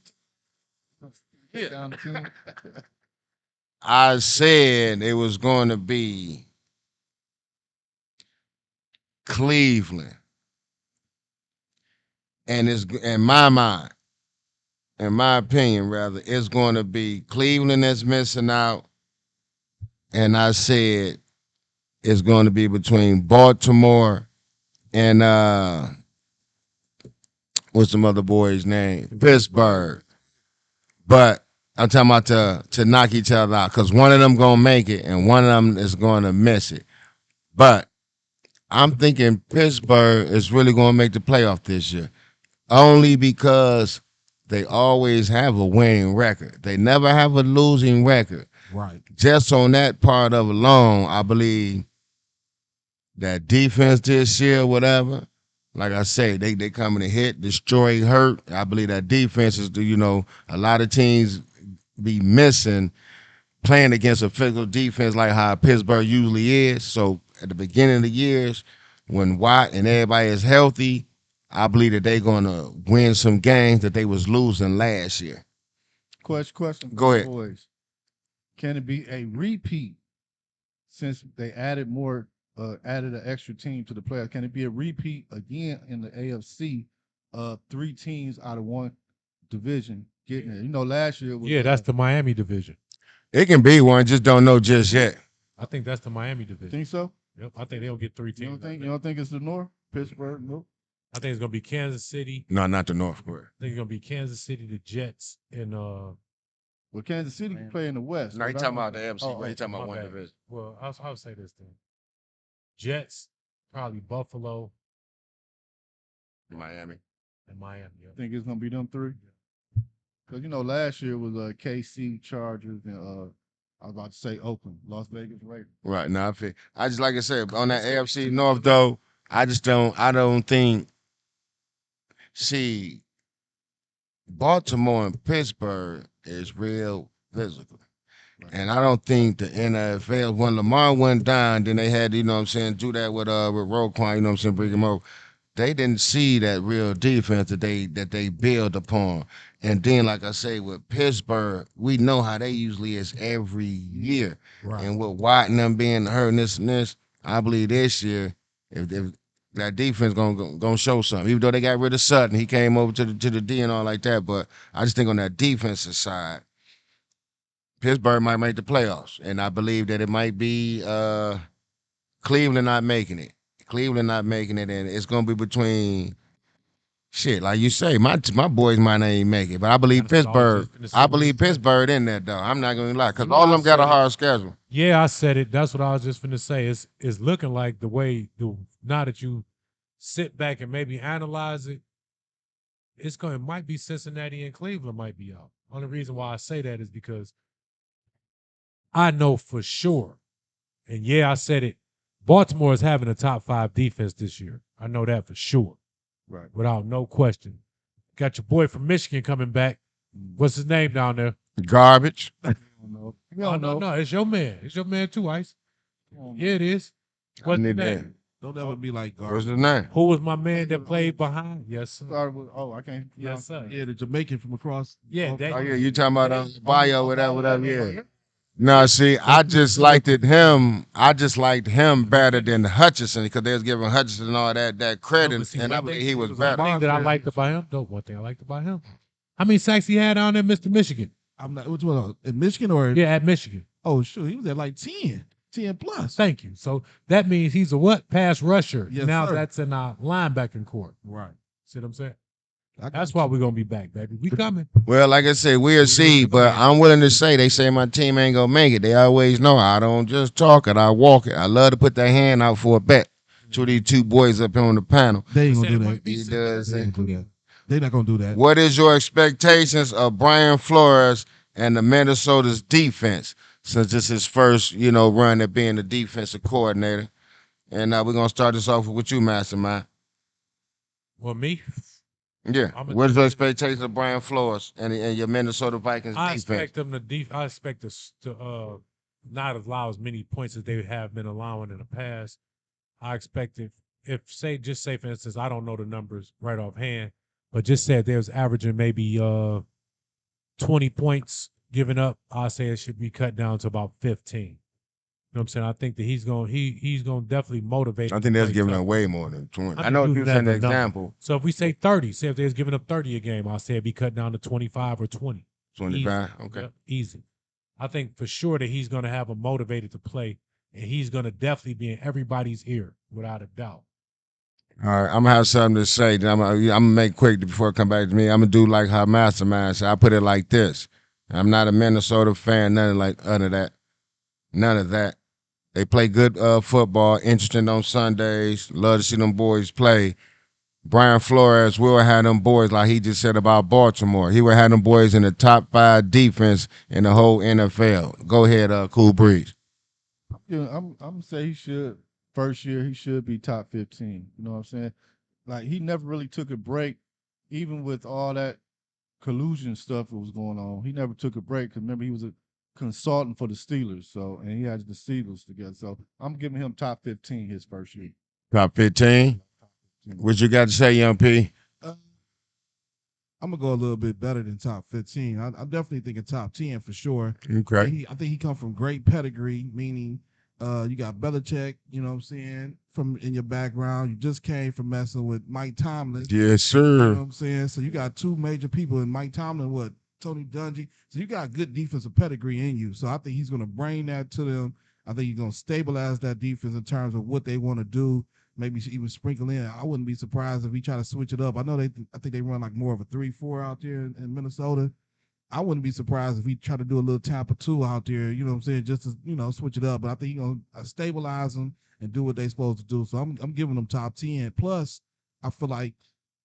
Yeah. Down the team. I said it was going to be Cleveland, and it's in my mind, in my opinion, rather, it's going to be Cleveland that's missing out, and I said it's going to be between Baltimore and what's the other boy's name? Pittsburgh. But I'm talking about to knock each other out because one of them gonna make it and one of them is gonna miss it. But I'm thinking Pittsburgh is really gonna make the playoff this year, only because they always have a winning record. They never have a losing record. Right. Just on that part of it alone, I believe that defense this year, whatever. Like I say, they coming to hit, destroy, hurt. I believe that defense is, a lot of teams be missing playing against a physical defense like how Pittsburgh usually is. So at the beginning of the years, when Watt and everybody is healthy, I believe that they're gonna win some games that they was losing last year. Question. Go ahead. Boys. Can it be a repeat since they added an extra team to the playoffs? Can it be a repeat again in the AFC? 3 teams out of one division getting it. Last year was that's the Miami division. It can be one, just don't know just yet. I think that's the Miami division. Think so? Yep, I think they'll get 3 teams. You don't think it's the North? Pittsburgh? Nope. I think it's gonna be Kansas City. No, not the North. I think it's gonna be Kansas City, the Jets, and Well, Kansas City can play in the West. No, he talking about the AFC, Oh, but he talking my about one bad. division. Well, I'll say this then. Jets, probably Buffalo, Miami. and Miami. Yep. I think it's gonna be them 3. Because last year was KC, Chargers, and I was about to say Oakland, Las Vegas Raiders. Right. Now I just like I said on that AFC North though. I don't think. See, Baltimore and Pittsburgh is real physical. And I don't think the NFL, when Lamar went down, then they had, do that with Roquan, bring him over. They didn't see that real defense that they build upon. And then, like I say, with Pittsburgh, we know how they usually is every year. Right. And with Watt and them being hurt and this, I believe this year, if that defense gonna show something. Even though they got rid of Sutton, he came over to the D and all like that. But I just think on that defensive side, Pittsburgh might make the playoffs, and I believe that it might be Cleveland not making it. Cleveland not making it, and it's gonna be between shit, like you say. My boys might not even make it, but I believe That's what I was Pittsburgh. just finna I say. believe Pittsburgh in there though. I'm not gonna lie, because You know all of I them got a said it. hard schedule. Yeah, I said it. That's what I was just finna say. It's looking like now that you sit back and maybe analyze it, it might be Cincinnati and Cleveland might be out. Only reason why I say that is because I know for sure, and yeah, I said it. Baltimore is having a top 5 defense this year. I know that for sure, Right. without no question. Got your boy from Michigan coming back. What's his name down there? Garbage. I don't know. We don't know. No, it's your man. It's your man too, Ice. We don't know. Yeah, it is. What's his need name? that. Don't ever be like What's garbage. his name? Who was my man that played behind? Yes, sir. Started with, I can't. Yes, sir. Yeah, the Jamaican from across. Yeah, that, Oh yeah, you talking about bio, whatever. Yeah. No, see, I just liked him better than Hutchinson because they was giving Hutchinson all that credit, but see, and I one believe thing- he was one better. thing that I liked about him, one thing I liked about him. How many sacks he had down there, Mr. Michigan? I'm not. Which one? In Michigan or? Yeah, at Michigan. Oh, sure. He was at like 10 plus. Thank you. So that means he's a what? Pass rusher. Yes, now sir. that's in our linebacking court. Right. See what I'm saying? I That's got why you. we're gonna be back, baby. We coming. Well, like I said, we'll see, but I'm willing to say they say my team ain't gonna make it. They always know I don't just talk it, I walk it. I love to put that hand out for a bet to these 2 boys up here on the panel. They ain't gonna do Said it that. might be He does. They ain't gonna do that. They not gonna do that. What is your expectations of Brian Flores and the Minnesota's defense since this is his first, run at being the defensive coordinator? And we're gonna start this off with you, Mastermind. Well, me, Yeah. I'm a What is your defensive- expectations of Brian Flores and your Minnesota Vikings I defense? expect them I expect us to not allow as many points as they have been allowing in the past. I expect just say for instance, I don't know the numbers right offhand, but just say if they was averaging maybe 20 points given up, I say it should be cut down to about 15. You know what I'm saying? I think that he's gonna definitely motivate. I think them that's to play giving tough. away more than 20. I I'm know using you that said an as a number. example. So if we say 30, say if they was giving up 30 a game, I'll say it'd be cut down to 25 or 20. 25. Easy. Okay. Yep, easy. I think for sure that he's going to have them motivated to play, and he's going to definitely be in everybody's ear without a doubt. All right, I'm gonna have something to say. Then I'm gonna make quick before it come back to me. I'm gonna do like how Mastermind said. I put it like this. I'm not a Minnesota fan, nothing like none of that. None of that. They play good football, interesting on Sundays. Love to see them boys play. Brian Flores will have them boys like he just said about Baltimore. He will have them boys in the top 5 defense in the whole NFL. Go ahead, Cool Breeze. Yeah, I'm say he should first year he should be top 15. You know what I'm saying? Like he never really took a break, even with all that collusion stuff that was going on. He never took a break because remember he was a consultant for the Steelers, so and he had the Steelers together. So I'm giving him top 15 his first year. Top 15. Top 15. What you got to say, Young P? Uh, I'm gonna go a little bit better than top 15. I'm definitely thinking top 10 for sure. Okay. I think he come from great pedigree, meaning you got Belichick, you know what I'm saying, from in your background. You just came from messing with Mike Tomlin. Yes, You know what sir. I'm saying? So you got two major people in Mike Tomlin, what, Tony Dungy. So you got good defensive pedigree in you. So I think he's gonna bring that to them. I think he's gonna stabilize that defense in terms of what they want to do. Maybe even sprinkle in. I wouldn't be surprised if he try to switch it up. I know I think they run like more of a 3-4 out there in Minnesota. I wouldn't be surprised if he try to do a little Tampa 2 out there, you know what I'm saying, just to, switch it up. But I think he's going to stabilize them and do what they supposed to do. So I'm giving them top 10. Plus, I feel like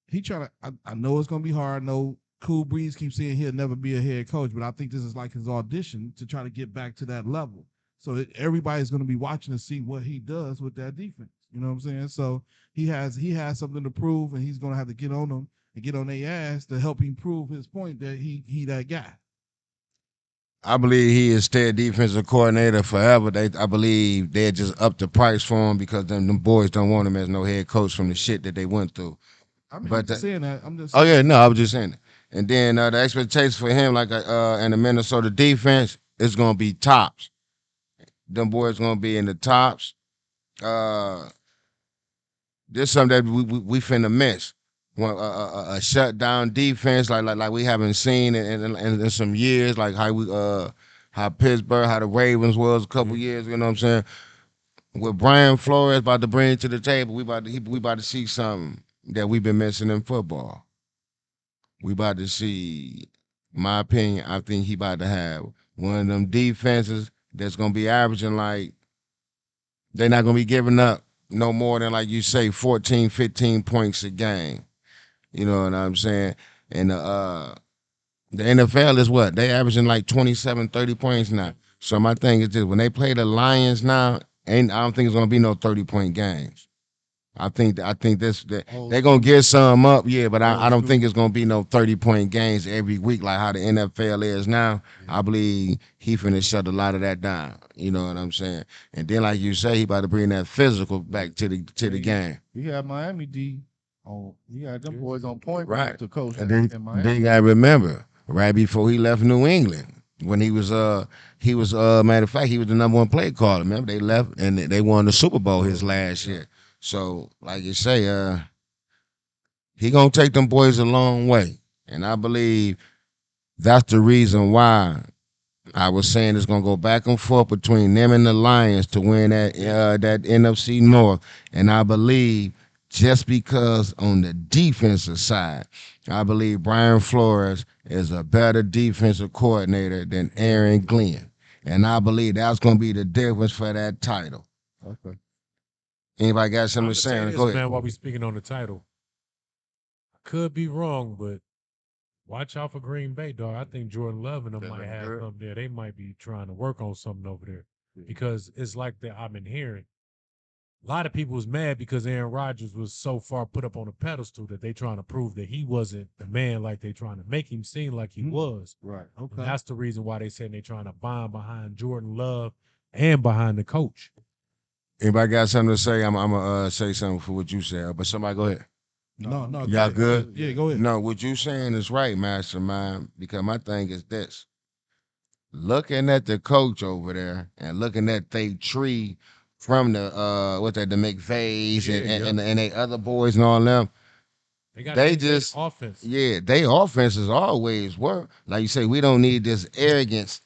he trying to, I know it's going to be hard. No, Cool Breeze keeps saying he'll never be a head coach, but I think this is like his audition to try to get back to that level. So everybody's going to be watching to see what he does with that defense. You know what I'm saying? So he has something to prove, and he's going to have to get on them and get on their ass to help him prove his point that he that guy. I believe he is stay defensive coordinator forever. I believe they just up the price for him because them boys don't want him as no head coach from the shit that they went through. I mean, I'm But just saying that. I'm just oh saying. yeah, no, I was just saying it. And then the expectations for him, like in the Minnesota defense, is gonna be tops. Them boys gonna be in the tops. Uh, this is something that we finna miss. A shutdown defense like we haven't seen in some years, like how Pittsburgh, how the Ravens was a couple years. You know what I'm saying? With Brian Flores about to bring to the table, we about to see something that we've been missing in football. We about to see, my opinion, I think he about to have one of them defenses that's gonna be averaging like they're not gonna be giving up no more than like you say 14, 15 points a game. You know what I'm saying? And the NFL is what? They averaging like 27, 30 points now. So my thing is this, when they play the Lions now, I don't think it's gonna be no 30-point games. I think this Old they're gonna school. get some up, yeah, but I Old don't think school. it's gonna be no 30-point games every week like how the NFL is now. I believe he finna shut a lot of that down. You know what I'm saying? And then like you say, he about to bring that physical back to the Yeah, game. he had Miami D on. He had them boys on point Right. to coach And then in then Miami. you gotta remember, right before he left New England, when he was matter of fact, he was the number one play caller. Remember, they left and they won the Super Bowl his last year. So, like you say, he gonna take them boys a long way. And I believe that's the reason why I was saying it's gonna go back and forth between them and the Lions to win that NFC North. And I believe just because on the defensive side, I believe Brian Flores is a better defensive coordinator than Aaron Glenn. And I believe that's gonna be the difference for that title. Okay. Anybody got something I'm to gonna say say on it? this, Go ahead. man, while we speaking on the title. I could be wrong, but watch out for Green Bay, dog. I think Jordan Love and them might have something there. They might be trying to work on something over there because it's like that I've been hearing. A lot of people was mad because Aaron Rodgers was so far put up on a pedestal that they trying to prove that he wasn't the man like they trying to make him seem like he was. Right. And Okay. that's the reason why they saying they trying to bond behind Jordan Love and behind the coach. Anybody got something to say? I'm gonna say something for what you said, but somebody go ahead. No, No, I'm go Y'all ahead. good? Yeah, go ahead. No, what you saying is right, Mastermind. Because my thing is this: looking at the coach over there and looking at they tree from the what's that, the McVays and they other boys and all them, They got an they innovative just offense. yeah, they offenses always work. Like you say, we don't need this arrogance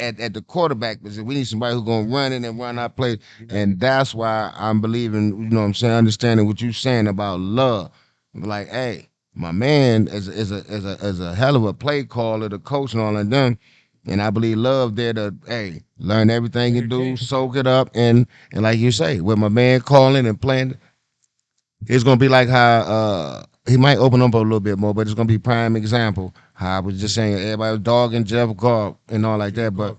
at the quarterback position. We need somebody who's gonna run in and run our play. And that's why I'm believing, you know what I'm saying, understanding what you're saying about Love. Like, hey, my man is a hell of a play caller, the coach and all of them. And I believe Love there to, hey, learn everything you do, soak it up, and like you say, with my man calling and playing, it's gonna be like how he might open up a little bit more, but it's gonna be prime example. How I was just saying everybody was dogging Jeff Goff and all like that, but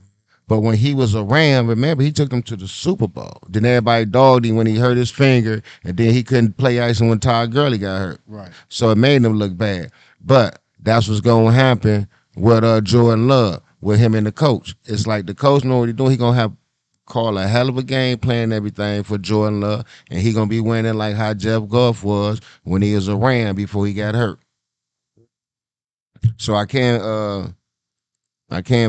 when he was around, remember he took them to the Super Bowl. Then everybody dogged him when he hurt his finger, and then he couldn't play ice when Todd Gurley got hurt. Right. So it made him look bad. But that's what's gonna happen with Jordan Love, with him and the coach. It's like the coach know what he's doing. He gonna have call a hell of a game plan and everything for Jordan Love, and he gonna be winning like how Jeff Goff was when he was around before he got hurt. So I can't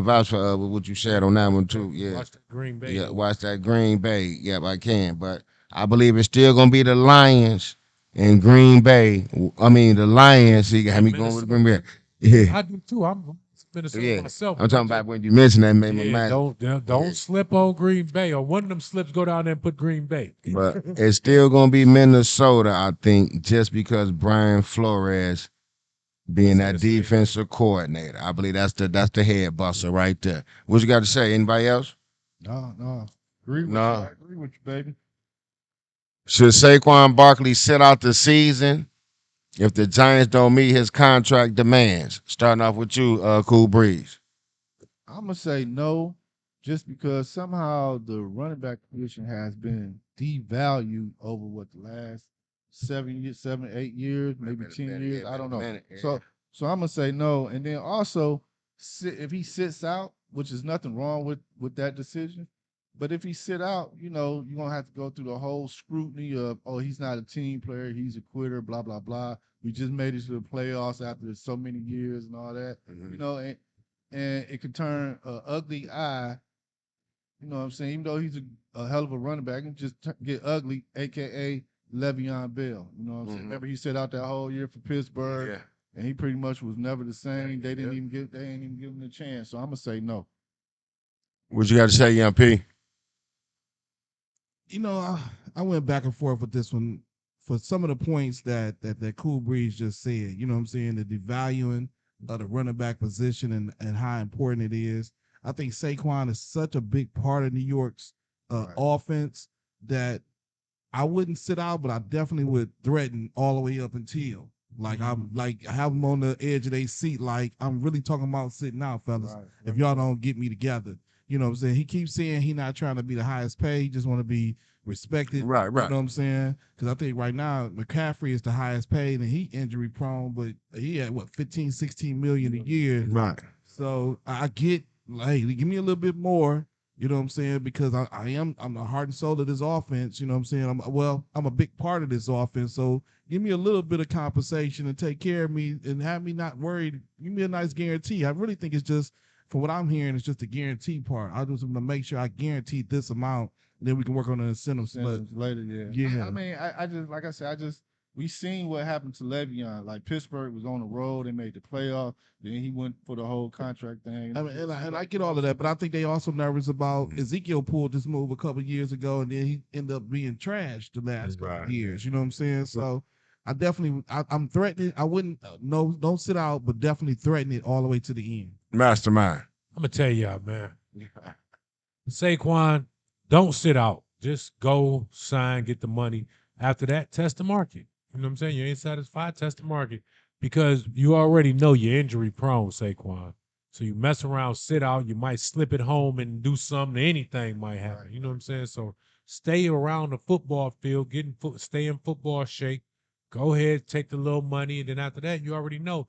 vouch for what you said on that one too. Yeah, Watch that Green Bay. yeah, watch that Green Bay. Yep, I can, but I believe it's still gonna be the Lions in Green Bay. I mean the Lions. He got me going with Green Bay. Yeah, I do too. I'm Minnesota yeah. myself. I'm talking about when you mentioned that made me Yeah, mad. don't slip on Green Bay, or one of them slips go down there and put Green Bay. But it's still gonna be Minnesota, I think, just because Brian Flores being that defensive coordinator. I believe that's the head buster right there. What you got to say? Anybody else? No. Agree with No. you. I agree with you, baby. Should Saquon Barkley sit out the season if the Giants don't meet his contract demands? Starting off with you, Cool Breeze. I'm gonna say no, just because somehow the running back position has been devalued over what the last 7 years, 8 years, maybe 10 years. I don't know. So I'm gonna say no, and then also if he sits out, which is nothing wrong with that decision. But if he sit out, you're gonna have to go through the whole scrutiny of, oh, he's not a team player, he's a quitter, blah blah blah. We just made it to the playoffs after so many years and all that, and it could turn an ugly eye. You know what I'm saying? Even though he's a hell of a running back, it can just get ugly, aka Le'Veon Bell. You know what I'm saying? Remember he sat out that whole year for Pittsburgh, and he pretty much was never the same. They didn't even give him a chance. So I'm gonna say no. What you got to say, Young P? I went back and forth with this one for some of the points that Cool Breeze just said. You know what I'm saying? The devaluing of the running back position and how important it is. I think Saquon is such a big part of New York's offense that I wouldn't sit out, but I definitely would threaten all the way up until I'm like I have them on the edge of their seat. Like I'm really talking about sitting out, fellas. Right. If y'all don't get me together, you know what I'm saying? He keeps saying he not trying to be the highest paid. He just want to be respected. Right. You know what I'm saying? Because I think right now McCaffrey is the highest paid and he injury prone, but he had 15, 16 million a year. Right. So I get, hey, give me a little bit more. You know what I'm saying? Because I'm the heart and soul of this offense. You know what I'm saying? I'm a big part of this offense. So give me a little bit of compensation and take care of me and have me not worried. Give me a nice guarantee. I really think it's just, from what I'm hearing, it's just the guarantee part. I just want to make sure I guarantee this amount, and then we can work on the incentives later. Yeah. Yeah. I mean, I just, like I said, we seen what happened to Le'Veon. Like Pittsburgh was on the road, they made the playoff. Then he went for the whole contract thing. I mean, and I get all of that, but I think they also nervous about Ezekiel pulled this move a couple years ago, and then he ended up being trashed the last couple years. You know what I'm saying? So I'm threatening. I wouldn't don't sit out, but definitely threaten it all the way to the end. Mastermind. I'm gonna tell y'all, man. Saquon, don't sit out. Just go sign, get the money. After that, test the market. You know what I'm saying? You ain't satisfied, test the market. Because you already know you're injury prone, Saquon. So you mess around, sit out, you might slip it home and do something, anything might happen. You know what I'm saying? So stay around the football field, stay in football shape. Go ahead, take the little money, and then after that, you already know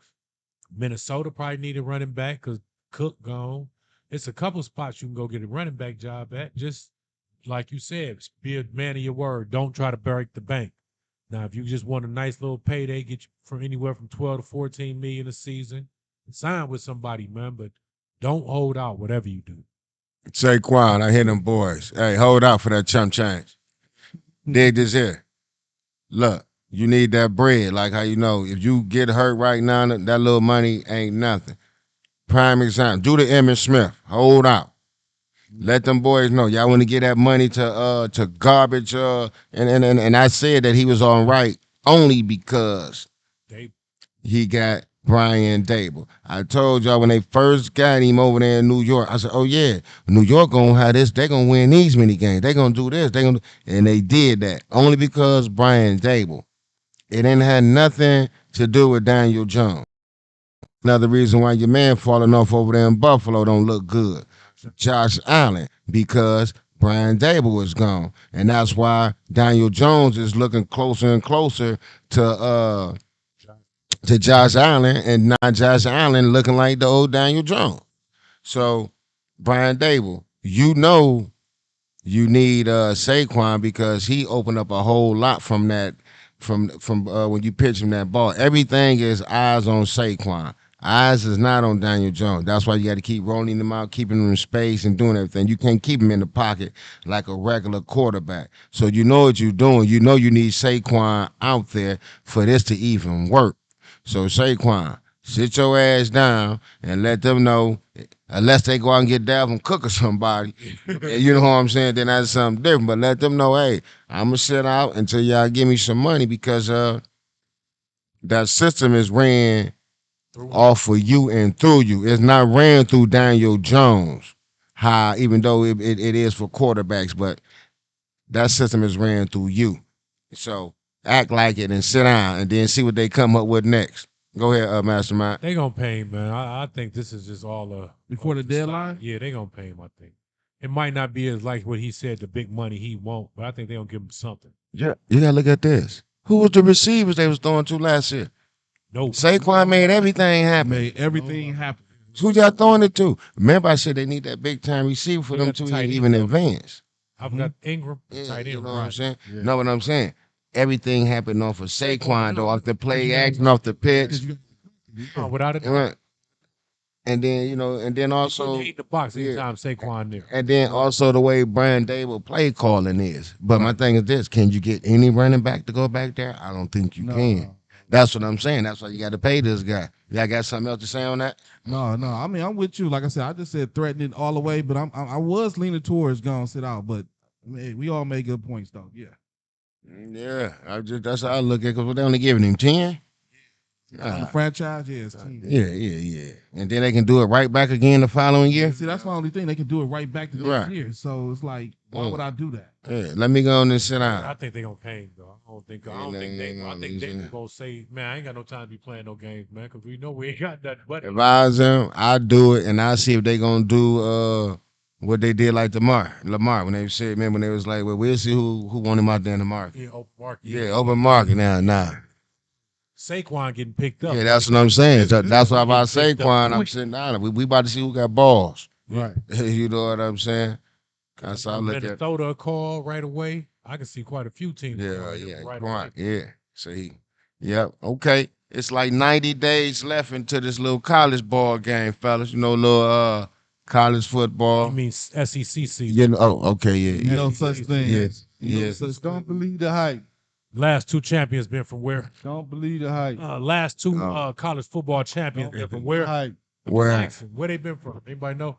Minnesota probably need a running back because Cook gone. It's a couple spots you can go get a running back job at. Just like you said, be a man of your word. Don't try to break the bank. Now, if you just want a nice little payday, get you from anywhere from 12 to 14 million a season, sign with somebody, man. But don't hold out, whatever you do. Saquon, I hear them boys. Hey, hold out for that chump change. Dig this here. Look, you need that bread. Like how you know, if you get hurt right now, that little money ain't nothing. Prime example. Do the Emmitt Smith. Hold out. Let them boys know. Y'all want to get that money to garbage. And I said that he was all right only because They he got Brian Dable. I told y'all when they first got him over there in New York, I said, "Oh yeah, New York gonna have this. They gonna win these many games. They gonna do this. They gonna," and they did that only because Brian Dable. It ain't had nothing to do with Daniel Jones. Another reason why your man falling off over there in Buffalo don't look good. Josh Allen, because Brian Dable is gone. And that's why Daniel Jones is looking closer and closer to Josh Allen, and not Josh Allen looking like the old Daniel Jones. So, Brian Dable, you know you need Saquon because he opened up a whole lot from that from when you pitch him that ball. Everything is eyes on Saquon. Eyes is not on Daniel Jones. That's why you got to keep rolling him out, keeping him in space, and doing everything. You can't keep him in the pocket like a regular quarterback. So you know what you're doing. You know you need Saquon out there for this to even work. So Saquon, sit your ass down and let them know. Unless they go out and get Dalvin Cook or somebody, you know what I'm saying? Then that's something different. But let them know, hey, I'm gonna sit out until y'all give me some money because that system is ran off of you and through you. It's not ran through Daniel Jones. How even though it is for quarterbacks, but that system is ran through you. So act like it and sit down and then see what they come up with next. Go ahead, Mastermind. they gonna pay him, man. I think this is just all Before the deadline? Yeah, they gonna pay him. I think it might not be as like what he said, the big money he won't, but I think they gonna give him something. Yeah, you gotta look at this. Who was the receivers they was throwing to last year? No, Saquon made everything happen. Made everything happen. Who y'all throwing it to? Remember, I said they need that big time receiver for They them got to the tight even end, though. advance. I've got Ingram, Yeah, tight you end, know what I'm right? saying? Yeah. Know what I'm saying? Everything happened off of Saquon, though, off the play action, off the pitch. Oh, without a doubt. Right. And then, and then Putting also, eight in the box yeah. anytime Saquon there. And then also the way Brian Dable play calling is. But my Right. thing is this: can you get any running back to go back there? I don't think you No, can. no. That's what I'm saying. That's why you got to pay this guy. Y'all got something else to say on that? No. I mean, I'm with you. Like I said, I just said threatening all the way, but I was leaning towards going sit out. But I mean, we all made good points though. Yeah. Yeah, that's how I look at it. Because they only giving him 10. On the franchise, yeah, it's team. Yeah. And then they can do it right back again the following year. See, that's my only thing. They can do it right back the next Right. year. So it's like, why would I do that? Yeah, let me go on and sit I down. think they gonna pay him though. I don't think they. I think they will go say, man, I ain't got no time to be playing no games, man, because we know we ain't got that. But If I was them, I'd do it and I'd see if they gonna do what they did like Lamar when they said, man, when they was like, well, we'll see who want him out there in the market. yeah, open market. Yeah, open market now. Nah. Saquon getting picked up. Yeah, that's what I'm saying. So that's why about Picked up Saquon, I'm quick. sitting down. We about to see who got balls. Right. You know what I'm saying? That's how I look at. Minnesota a call right away. I can see quite a few teams. Right away. Yeah. See. Yep. Okay. It's like 90 days left into this little college ball game, fellas. You know, little college football. You mean SEC season? You know, okay, yeah. No such thing. Yes. No Yes. such Don't thing. believe the hype. Last two champions been from where? Don't believe the hype. Last two Oh. college football champions Don't been from believe the where? hype. Where? Jackson. Where they been from? Anybody know?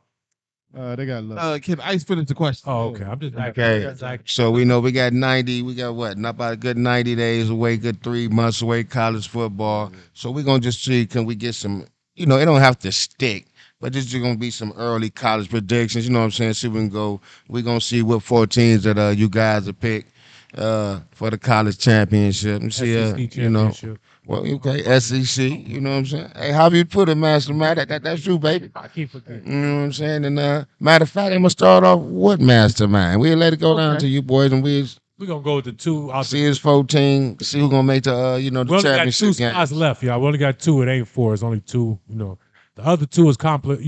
They got luck. Can Ice finish the question? Oh, okay. I'm just Okay. So we know we got what? Not about a good 90 days away, good 3 months away, college football. So we're going to just see, can we get some, it don't have to stick, but this is going to be some early college predictions. You know what I'm saying? See, we're going to see what 4 teams that you guys have picked for the college championship. And see, SEC championship. Well, okay, SEC, you know what I'm saying? Hey, how you put it, Mastermind? That's you, baby. I keep forgetting. You know what I'm saying? And matter of fact, I'm gonna start off with Mastermind. We'll let it go down to you boys, and we'll We're gonna go with the two. see his 14, see who's gonna make the the We only got championship two game. spots left, y'all. We only got two. It ain't four. It's only two. The other two is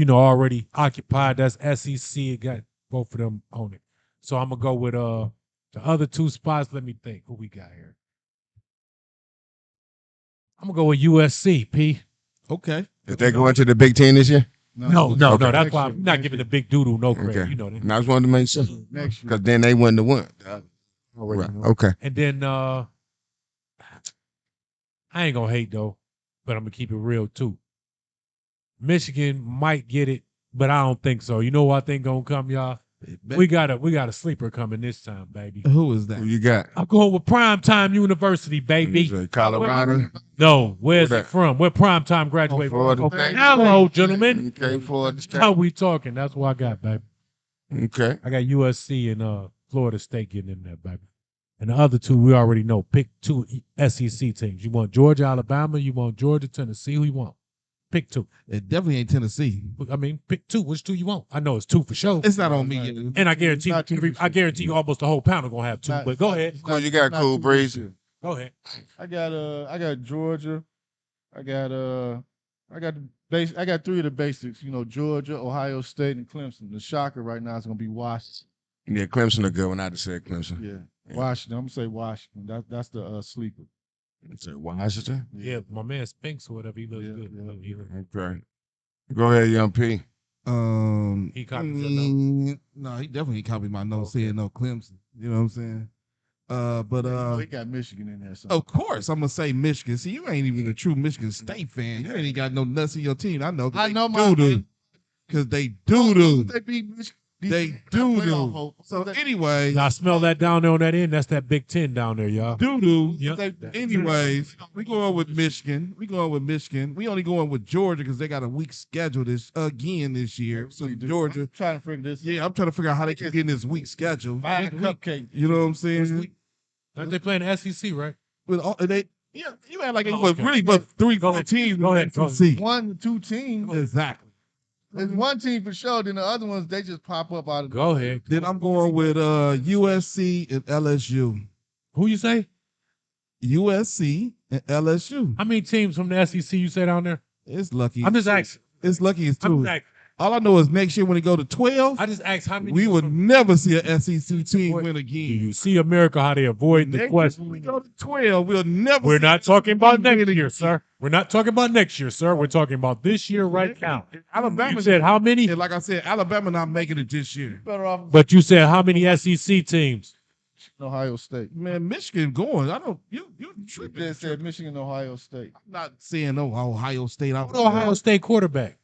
already occupied. That's SEC. It got both of them on it. So I'm gonna go with the other two spots. Let me think. Who we got here? I'm gonna go with USC. P. Okay. If they go into the Big Ten this year, No. Okay. That's why I'm not giving the big doodle no credit. okay. You know that. And I just wanted to make sure Next year. because then they wouldn't have won. Right. Okay. And then I ain't gonna hate though, but I'm gonna keep it real too. Michigan might get it, but I don't think so. You know what I think gonna come, y'all? We got a sleeper coming this time, baby. Who is Who that? you got? I'm going with Primetime University, baby. You say Colorado. No, where's Where it that? from? Where Primetime graduated Florida from? State. Hello, gentlemen. Okay, Florida State. How we talking? That's what I got, baby. Okay. I got USC and Florida State getting in there, baby. And the other two, we already know. Pick two SEC teams. You want Georgia, Alabama? You want Georgia, Tennessee? Who you want? Pick two. It definitely ain't Tennessee. I mean, pick two. Which two you want? I know it's two for sure. It's not on me. And I guarantee Not two for I guarantee you almost the whole panel gonna have two. Not- But go ahead. Who you got, Not Cool too Breeze? good. Go ahead. I got Georgia. I got I got three of the basics. You know, Georgia, Ohio State, and Clemson. The shocker right now is gonna be Washington. Yeah, Clemson a good one. I just said Clemson. Yeah, Yeah. Washington. I'm gonna say Washington. That's the sleeper. You say Washington. Yeah, my man Spinks or whatever. He looks Yeah, good. yeah. He look- Okay. Go ahead, Young P. He copied your note. No, he definitely copied my note Okay. saying no Clemson. You know what I'm saying? But You know, he got Michigan in there. So. of course I'm gonna say Michigan. See, you ain't even a true Michigan State fan. You ain't got no nuts in your team. I know. I know my doo because they doo. They beat Michigan. They doo. So anyway, Y'all smell that down there on that end? That's that Big Ten down there, y'all. doo. Yep. Anyways, we going with Michigan. We only going with Georgia because they got a weak schedule this year. So Georgia. I'm trying to figure this. Yeah, I'm trying to figure out how they can get in this weak schedule. Five cupcake. You know what I'm saying? Aren't they playing the SEC, right? With all yeah, you act like it Oh, was okay. really but three Go good ahead. teams. Go ahead. Go ahead. One to two teams. Exactly. There's one team for sure. Then the other ones they just pop up out of. Go ahead. Then I'm going with USC and LSU. Who you say? USC and LSU. How many teams from the SEC you say down there? It's lucky. I'm just asking. It's lucky it's I'm two. just asking. All I know is next year when they go to 12, I just asked how many. we would never see an SEC team Boy, win Do again. you see America how they avoid the Next year question? when we go to 12, we'll never. We're see not an talking SEC about team next win year, again. sir. We're not talking about next year, sir. We're talking about this year right now. Alabama You said how many? And like I said, Alabama not making it this year. Better off But you said how many SEC teams? Ohio State. Man, Michigan going. I don't. You You tripping? just said Michigan, Ohio State. I'm not saying no Ohio State. I Ohio State quarterback.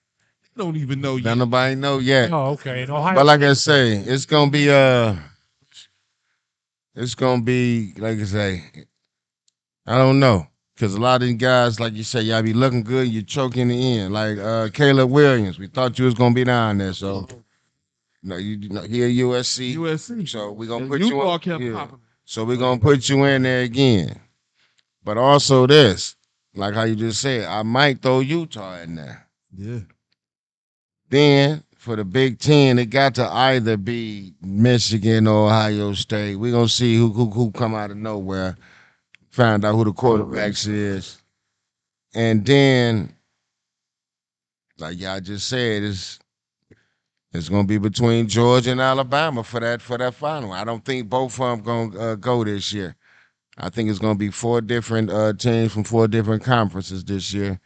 don't even know Now yet. nobody know yet. Oh, okay. And Ohio. But like I say, it's gonna be like I say, I don't know. Cause a lot of these guys, like you say, y'all be looking good, you choke in the end. Like Caleb Williams. We thought you was gonna be down there, so no, you know, he at USC. USC. So we gonna And put you Utah on. kept Yeah. popping. So we're gonna put you in there again. But also this, like how you just said, I might throw Utah in there. Yeah. Then for the Big Ten, it got to either be Michigan or Ohio State. We're gonna see who come out of nowhere, find out who the quarterbacks is. And then, like y'all just said, it's gonna be between Georgia and Alabama for that final. I don't think both of them gonna go this year. I think it's gonna be four different teams from four different conferences this year.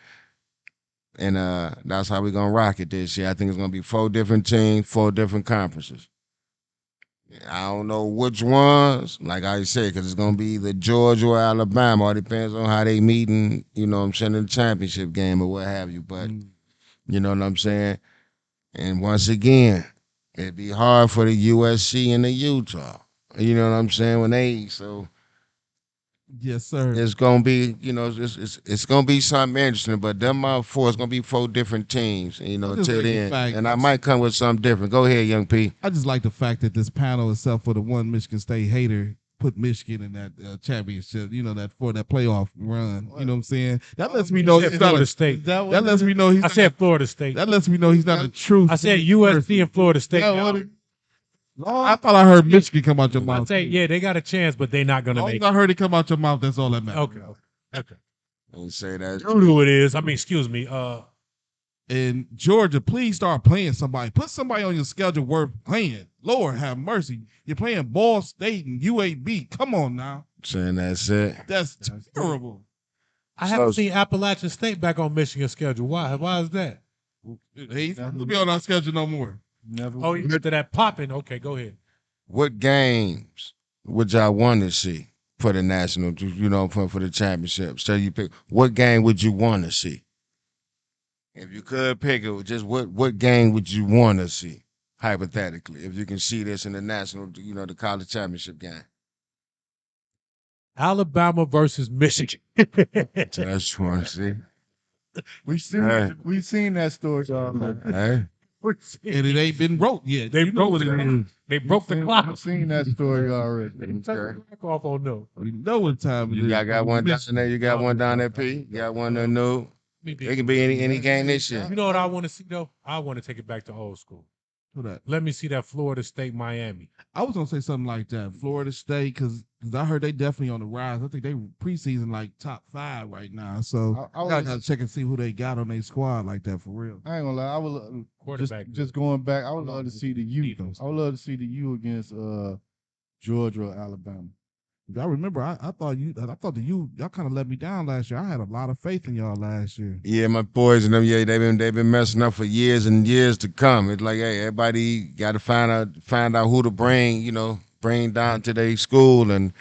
And that's how we're gonna rock it this year. I think it's gonna be four different teams, four different conferences. I don't know which ones, like I said, because it's gonna be either Georgia or Alabama. All depends on how they meeting, you know what I'm saying, in the championship game or what have you. But you know what I'm saying? And once again, it'd be hard for the USC and the Utah. You know what I'm saying? Yes, sir. It's gonna be, you know, it's gonna be something interesting. But them four, it's gonna be four different teams, you know, Just till like the then. fact- And I might come with something different. Go ahead, Young P. I just like the fact that this panel, except for the one Michigan State hater, put Michigan in that championship. You know, that playoff run. You know what I'm saying? That lets me know I said he's not. Florida A, State. That that lets me know he's. I Not, said Florida State. that lets me know he's not a true. I said USC and Florida State. I thought I heard Michigan come out your I mouth. say yeah, they got a chance, but they're not gonna Long make as it. I heard it come out your mouth, that's all that matters. Okay. And say that. You know who it is. I mean, excuse me. And Georgia, please start playing somebody. Put somebody on your schedule worth playing. Lord have mercy. You're playing Ball State and UAB. Come on now. Saying that's it. That's terrible. I haven't seen Appalachian State back on Michigan's schedule. Why? Why is that? He's not gonna be on our schedule no more. Never. Oh, you to that popping. Okay, go ahead. What games would y'all want to see for the national, you know, for the championship? So you pick, what game would you want to see? If you could pick it, just what game would you want to see? hypothetically, if you can see this in the national, the college championship game. Alabama versus Michigan. So that's true. See, We seen Hey. we seen that story already. hey, And it ain't been wrote yet. They You know broke what it is. They broke the We clock. seen that story already. Turn the clock off on no. We know what time it you is. got one down there. You got one down there, P. You got one there, new. It can be any game this year. You know what I want to see though? I want to take it back to old school. Who that? Let me see that Florida State Miami. I was gonna say something like that. Florida State, because I heard they definitely on the rise. I think they preseason like top 5 right now. So I gotta check and see who they got on their squad like that for real. I ain't gonna lie. I would Quarterback. just going back. I would love to see the U. I would love to see the U against Georgia or Alabama. I remember I thought y'all kind of let me down last year. I had a lot of faith in y'all last year. Yeah, my boys and them, they've been messing up for years and years to come. It's like, hey, everybody got to find out who to bring down to their school and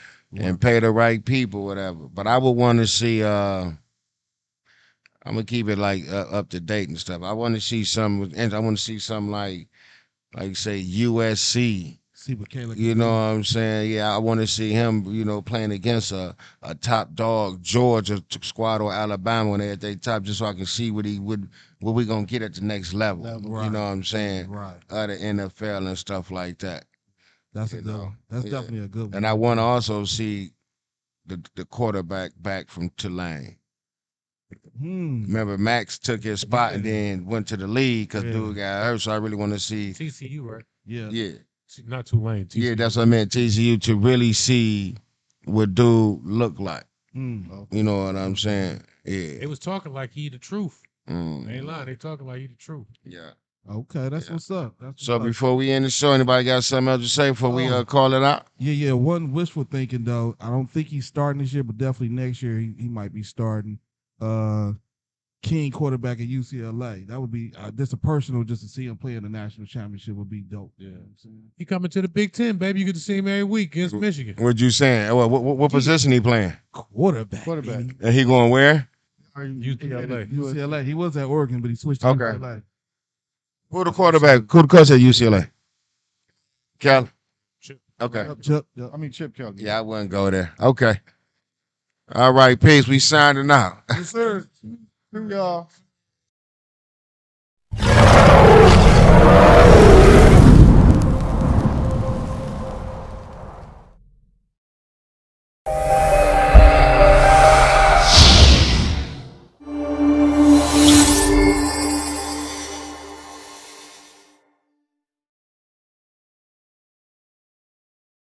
pay the right people, whatever. But I would want to see. I'm gonna keep it like up to date and stuff. I want to see some. I want to see something like say USC. See what Caleb. You know what I'm saying? Yeah, I want to see him, playing against a top dog Georgia squad or Alabama when they're at their top, just so I can see what we gonna get at the next level. Right. You know what I'm saying? Right. The NFL and stuff like that. That's a good one. That's definitely a good one. And I want to also see the quarterback back from Tulane. Remember, Max took his spot and then went to the league because dude got hurt. So I really want to see TCU, right? Yeah. Yeah. Not Tulane. TCU. Yeah, that's what I meant. TCU to really see what dude look like. You know what I'm saying? Yeah. They was talking like he the truth. They Mm. ain't lying. They talking like he the truth. Yeah. Okay, that's what's up. So before we end the show, anybody got something else to say before we call it out? Yeah. One wishful thinking though. I don't think he's starting this year, but definitely next year he might be starting. King quarterback at UCLA. That would be just a personal, just to see him play in the national championship would be dope. Yeah. He coming to the Big Ten, baby. You get to see him every week against Michigan. What you saying? What position he playing? Quarterback. Quarterback. And he going where? UCLA. UCLA. He was at Oregon, but he switched to Okay. UCLA. Who the quarterback? Who the coach at UCLA? Cal. Chip. Okay. Chip Kelly. Yeah, I wouldn't go there. Okay. All right, peace. We signing out. Yes, sir. Y'all.